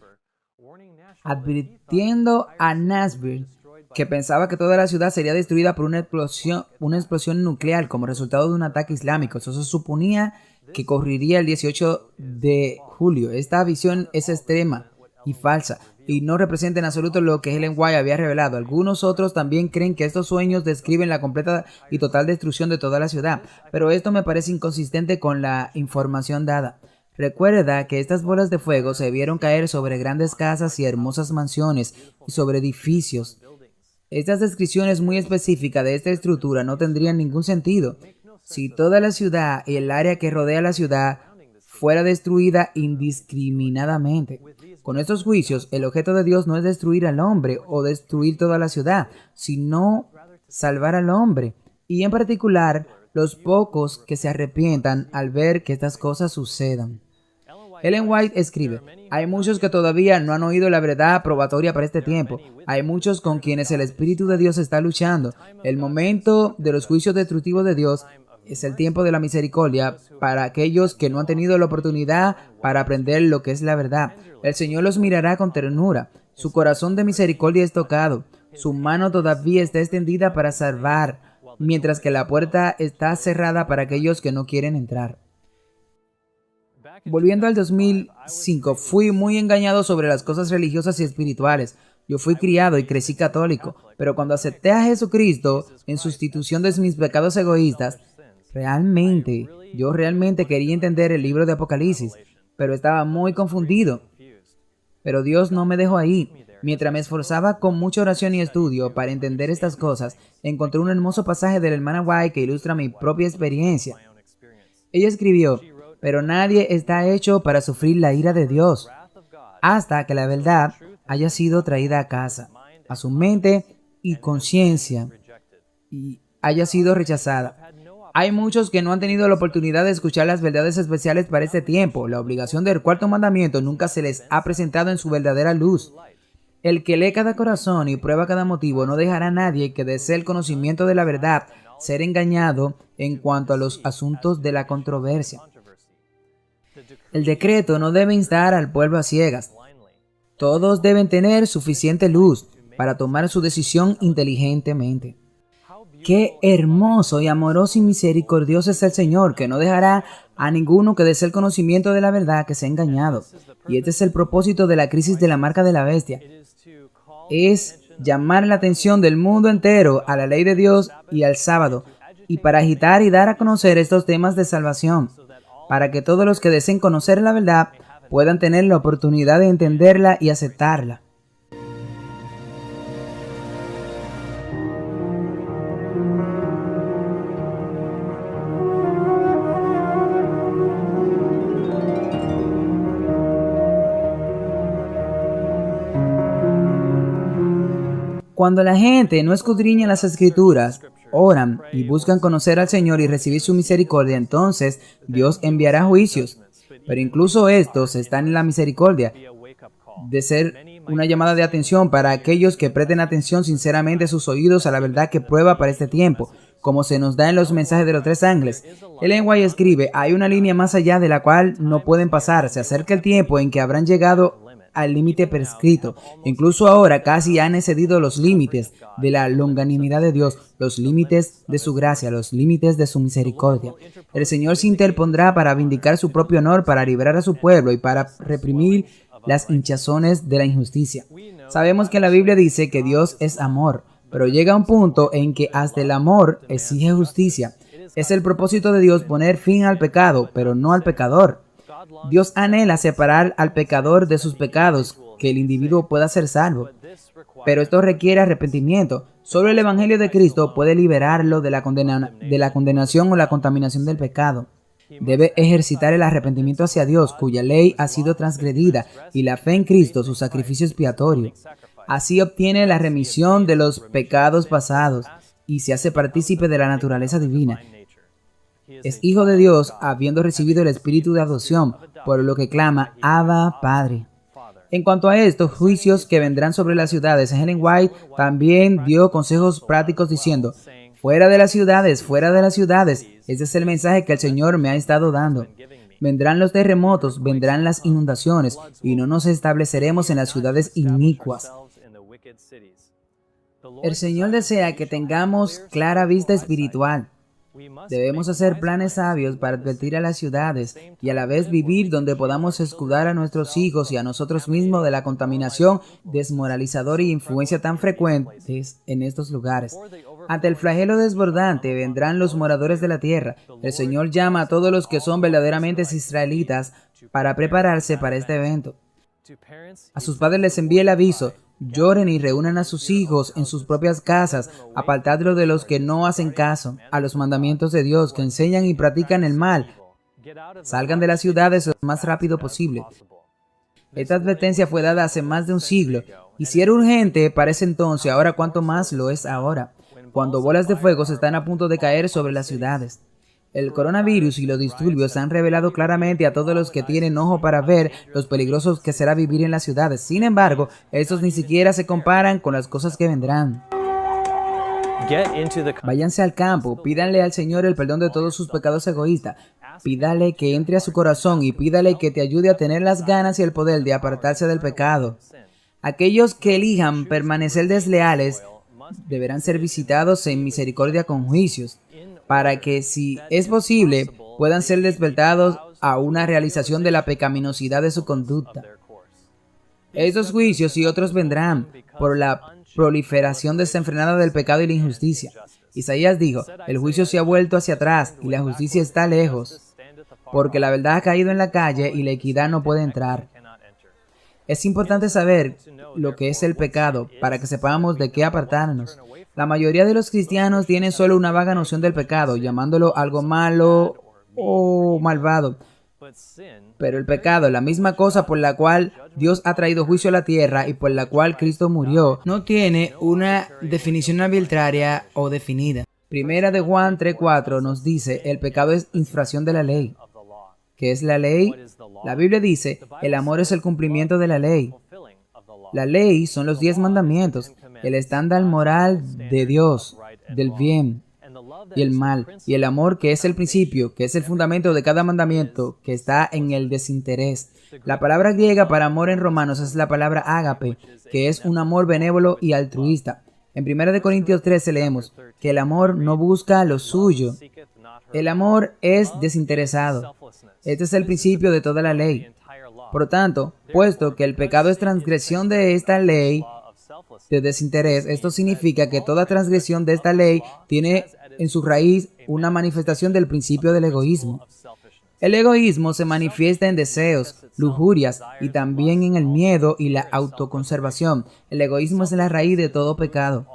advirtiendo a Nashville que pensaba que toda la ciudad sería destruida por una explosión nuclear como resultado de un ataque islámico. Eso se suponía que ocurriría el 18 de julio. Esta visión es extrema y falsa y no representa en absoluto lo que Ellen White había revelado. Algunos otros también creen que estos sueños describen la completa y total destrucción de toda la ciudad, pero esto me parece inconsistente con la información dada. Recuerda que estas bolas de fuego se vieron caer sobre grandes casas y hermosas mansiones y sobre edificios. Estas descripciones muy específicas de esta estructura no tendrían ningún sentido si toda la ciudad y el área que rodea la ciudad fuera destruida indiscriminadamente. Con estos juicios, el objeto de Dios no es destruir al hombre o destruir toda la ciudad, sino salvar al hombre, y en particular los pocos que se arrepientan al ver que estas cosas sucedan. Ellen White escribe: hay muchos que todavía no han oído la verdad probatoria para este tiempo. Hay muchos con quienes el Espíritu de Dios está luchando. El momento de los juicios destructivos de Dios es el tiempo de la misericordia para aquellos que no han tenido la oportunidad para aprender lo que es la verdad. El Señor los mirará con ternura. Su corazón de misericordia es tocado. Su mano todavía está extendida para salvar, mientras que la puerta está cerrada para aquellos que no quieren entrar. Volviendo al 2005, fui muy engañado sobre las cosas religiosas y espirituales. Yo fui criado y crecí católico, pero cuando acepté a Jesucristo en sustitución de mis pecados egoístas, yo realmente quería entender el libro de Apocalipsis, pero estaba muy confundido. Pero Dios no me dejó ahí. Mientras me esforzaba con mucha oración y estudio para entender estas cosas, encontré un hermoso pasaje de la hermana White que ilustra mi propia experiencia. Ella escribió: pero nadie está hecho para sufrir la ira de Dios hasta que la verdad haya sido traída a casa, a su mente y conciencia, y haya sido rechazada. Hay muchos que no han tenido la oportunidad de escuchar las verdades especiales para este tiempo. La obligación del cuarto mandamiento nunca se les ha presentado en su verdadera luz. El que lee cada corazón y prueba cada motivo no dejará a nadie que desee el conocimiento de la verdad ser engañado en cuanto a los asuntos de la controversia. El decreto no debe instar al pueblo a ciegas. Todos deben tener suficiente luz para tomar su decisión inteligentemente. Qué hermoso y amoroso y misericordioso es el Señor, que no dejará a ninguno que desee el conocimiento de la verdad que sea engañado. Y este es el propósito de la crisis de la marca de la bestia. Es llamar la atención del mundo entero a la ley de Dios y al sábado, y para agitar y dar a conocer estos temas de salvación, para que todos los que deseen conocer la verdad puedan tener la oportunidad de entenderla y aceptarla. Cuando la gente no escudriña las Escrituras, oran y buscan conocer al Señor y recibir su misericordia, entonces Dios enviará juicios. Pero incluso estos están en la misericordia de ser una llamada de atención para aquellos que presten atención sinceramente sus oídos a la verdad que prueba para este tiempo, como se nos da en los mensajes de los tres ángeles. Ellen White escribe: hay una línea más allá de la cual no pueden pasar. Se acerca el tiempo en que habrán llegado al límite prescrito. Incluso ahora casi han excedido los límites de la longanimidad de Dios, los límites de su gracia, los límites de su misericordia. El Señor se interpondrá para vindicar su propio honor, para liberar a su pueblo y para reprimir las hinchazones de la injusticia. Sabemos que la Biblia dice que Dios es amor, pero llega un punto en que hasta el amor exige justicia. Es el propósito de Dios poner fin al pecado, pero no al pecador. Dios anhela separar al pecador de sus pecados, que el individuo pueda ser salvo. Pero esto requiere arrepentimiento. Solo el Evangelio de Cristo puede liberarlo de la condenación o la contaminación del pecado. Debe ejercitar el arrepentimiento hacia Dios, cuya ley ha sido transgredida, y la fe en Cristo, su sacrificio expiatorio. Así obtiene la remisión de los pecados pasados y se hace partícipe de la naturaleza divina. Es hijo de Dios, habiendo recibido el espíritu de adopción, por lo que clama, Abba, Padre. En cuanto a estos juicios que vendrán sobre las ciudades, Ellen White también dio consejos prácticos diciendo, fuera de las ciudades, fuera de las ciudades. Ese es el mensaje que el Señor me ha estado dando. Vendrán los terremotos, vendrán las inundaciones, y no nos estableceremos en las ciudades inicuas. El Señor desea que tengamos clara vista espiritual. Debemos hacer planes sabios para advertir a las ciudades y a la vez vivir donde podamos escudar a nuestros hijos y a nosotros mismos de la contaminación desmoralizadora y influencia tan frecuentes en estos lugares. Ante el flagelo desbordante vendrán los moradores de la tierra. El Señor llama a todos los que son verdaderamente israelitas para prepararse para este evento. A sus padres les envía el aviso: lloren y reúnan a sus hijos en sus propias casas, apartadlos de los que no hacen caso a los mandamientos de Dios, que enseñan y practican el mal. Salgan de las ciudades lo más rápido posible. Esta advertencia fue dada hace más de un siglo, y si era urgente para ese entonces, ahora cuánto más lo es ahora, cuando bolas de fuego se están a punto de caer sobre las ciudades. El coronavirus y los disturbios han revelado claramente a todos los que tienen ojo para ver los peligrosos que será vivir en las ciudades. Sin embargo, estos ni siquiera se comparan con las cosas que vendrán. Váyanse al campo, pídanle al Señor el perdón de todos sus pecados egoístas. Pídale que entre a su corazón y pídale que te ayude a tener las ganas y el poder de apartarse del pecado. Aquellos que elijan permanecer desleales deberán ser visitados en misericordia con juicios, para que, si es posible, puedan ser despertados a una realización de la pecaminosidad de su conducta. Estos juicios y otros vendrán por la proliferación desenfrenada del pecado y la injusticia. Isaías dijo, el juicio se ha vuelto hacia atrás y la justicia está lejos, porque la verdad ha caído en la calle y la equidad no puede entrar. Es importante saber lo que es el pecado para que sepamos de qué apartarnos. La mayoría de los cristianos tienen solo una vaga noción del pecado, llamándolo algo malo o malvado. Pero el pecado, la misma cosa por la cual Dios ha traído juicio a la tierra y por la cual Cristo murió, no tiene una definición arbitraria o definida. Primera de Juan 3:4 nos dice, el pecado es infracción de la ley. ¿Qué es la ley? La Biblia dice, el amor es el cumplimiento de la ley. La ley son los 10 mandamientos, el estándar moral de Dios, del bien y el mal, y el amor, que es el principio, que es el fundamento de cada mandamiento, que está en el desinterés. La palabra griega para amor en Romanos es la palabra ágape, que es un amor benévolo y altruista. En 1 Corintios 13 leemos que el amor no busca lo suyo. El amor es desinteresado. Este es el principio de toda la ley. Por tanto, puesto que el pecado es transgresión de esta ley de desinterés, esto significa que toda transgresión de esta ley tiene en su raíz una manifestación del principio del egoísmo. El egoísmo se manifiesta en deseos, lujurias y también en el miedo y la autoconservación. El egoísmo es la raíz de todo pecado.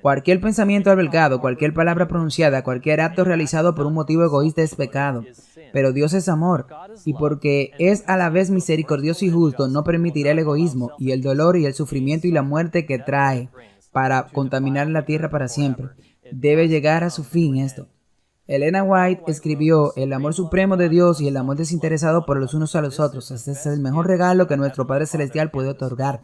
Cualquier pensamiento albergado, cualquier palabra pronunciada, cualquier acto realizado por un motivo egoísta es pecado. Pero Dios es amor, y porque es a la vez misericordioso y justo, no permitirá el egoísmo y el dolor y el sufrimiento y la muerte que trae para contaminar la tierra para siempre. Debe llegar a su fin esto. Ellen White escribió, el amor supremo de Dios y el amor desinteresado por los unos a los otros. Este es el mejor regalo que nuestro Padre Celestial puede otorgar.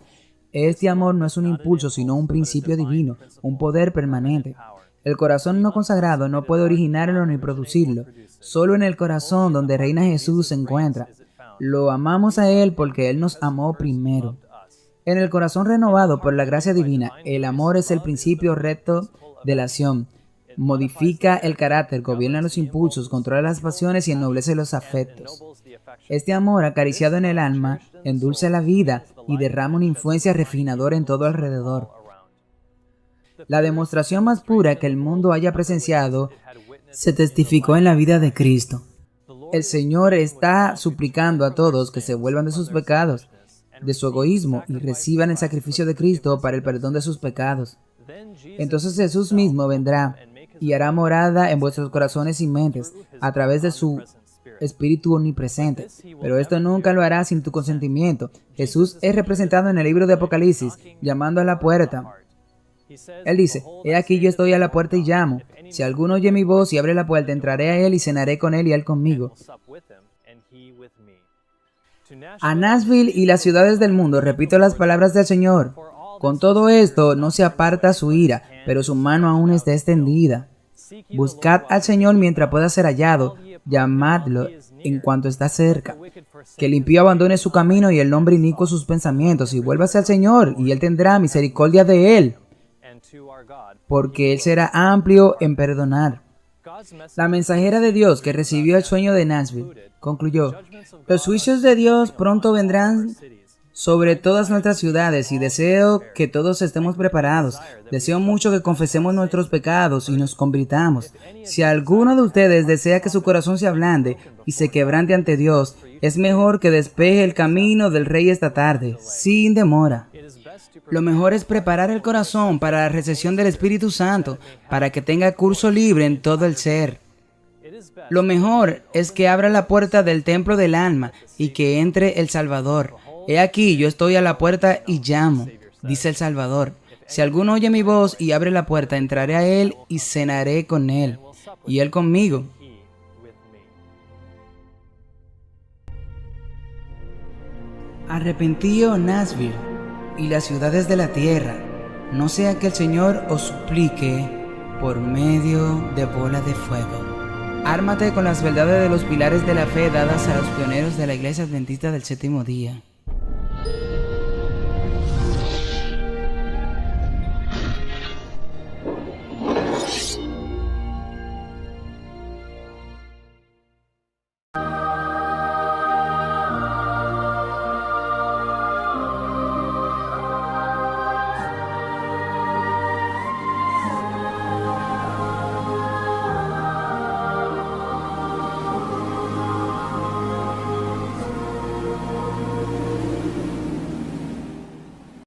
Este amor no es un impulso, sino un principio divino, un poder permanente. El corazón no consagrado no puede originarlo ni producirlo. Solo en el corazón donde reina Jesús se encuentra. Lo amamos a Él porque Él nos amó primero. En el corazón renovado por la gracia divina, el amor es el principio recto de la acción. Modifica el carácter, gobierna los impulsos, controla las pasiones y ennoblece los afectos. Este amor, acariciado en el alma, endulza la vida y derrama una influencia refinadora en todo alrededor. La demostración más pura que el mundo haya presenciado se testificó en la vida de Cristo. El Señor está suplicando a todos que se vuelvan de sus pecados, de su egoísmo, y reciban el sacrificio de Cristo para el perdón de sus pecados. Entonces Jesús mismo vendrá y hará morada en vuestros corazones y mentes a través de su Espíritu omnipresente. Pero esto nunca lo hará sin tu consentimiento. Jesús es representado en el libro de Apocalipsis, llamando a la puerta. Él dice, he aquí yo estoy a la puerta y llamo. Si alguno oye mi voz y abre la puerta, entraré a él y cenaré con él y él conmigo. A Nashville y las ciudades del mundo repito las palabras del Señor. Con todo esto no se aparta su ira, pero su mano aún está extendida. Buscad al Señor mientras pueda ser hallado, llamadlo en cuanto está cerca. Que el impío abandone su camino y el hombre inicuo sus pensamientos, y vuélvase al Señor, y Él tendrá misericordia de él, porque Él será amplio en perdonar. La mensajera de Dios que recibió el sueño de Nashville concluyó, los juicios de Dios pronto vendrán sobre todas nuestras ciudades y deseo que todos estemos preparados. Deseo mucho que confesemos nuestros pecados y nos convirtamos. Si alguno de ustedes desea que su corazón se ablande y se quebrante ante Dios, es mejor que despeje el camino del Rey esta tarde, sin demora. Lo mejor es preparar el corazón para la recepción del Espíritu Santo, para que tenga curso libre en todo el ser. Lo mejor es que abra la puerta del templo del alma y que entre el Salvador. He aquí, yo estoy a la puerta y llamo, dice el Salvador. Si alguno oye mi voz y abre la puerta, entraré a él y cenaré con él, y él conmigo. Arrepentíos, Nashville, y las ciudades de la tierra, no sea que el Señor os suplique por medio de bolas de fuego. Ármate con las verdades de los pilares de la fe dadas a los pioneros de la Iglesia Adventista del Séptimo Día.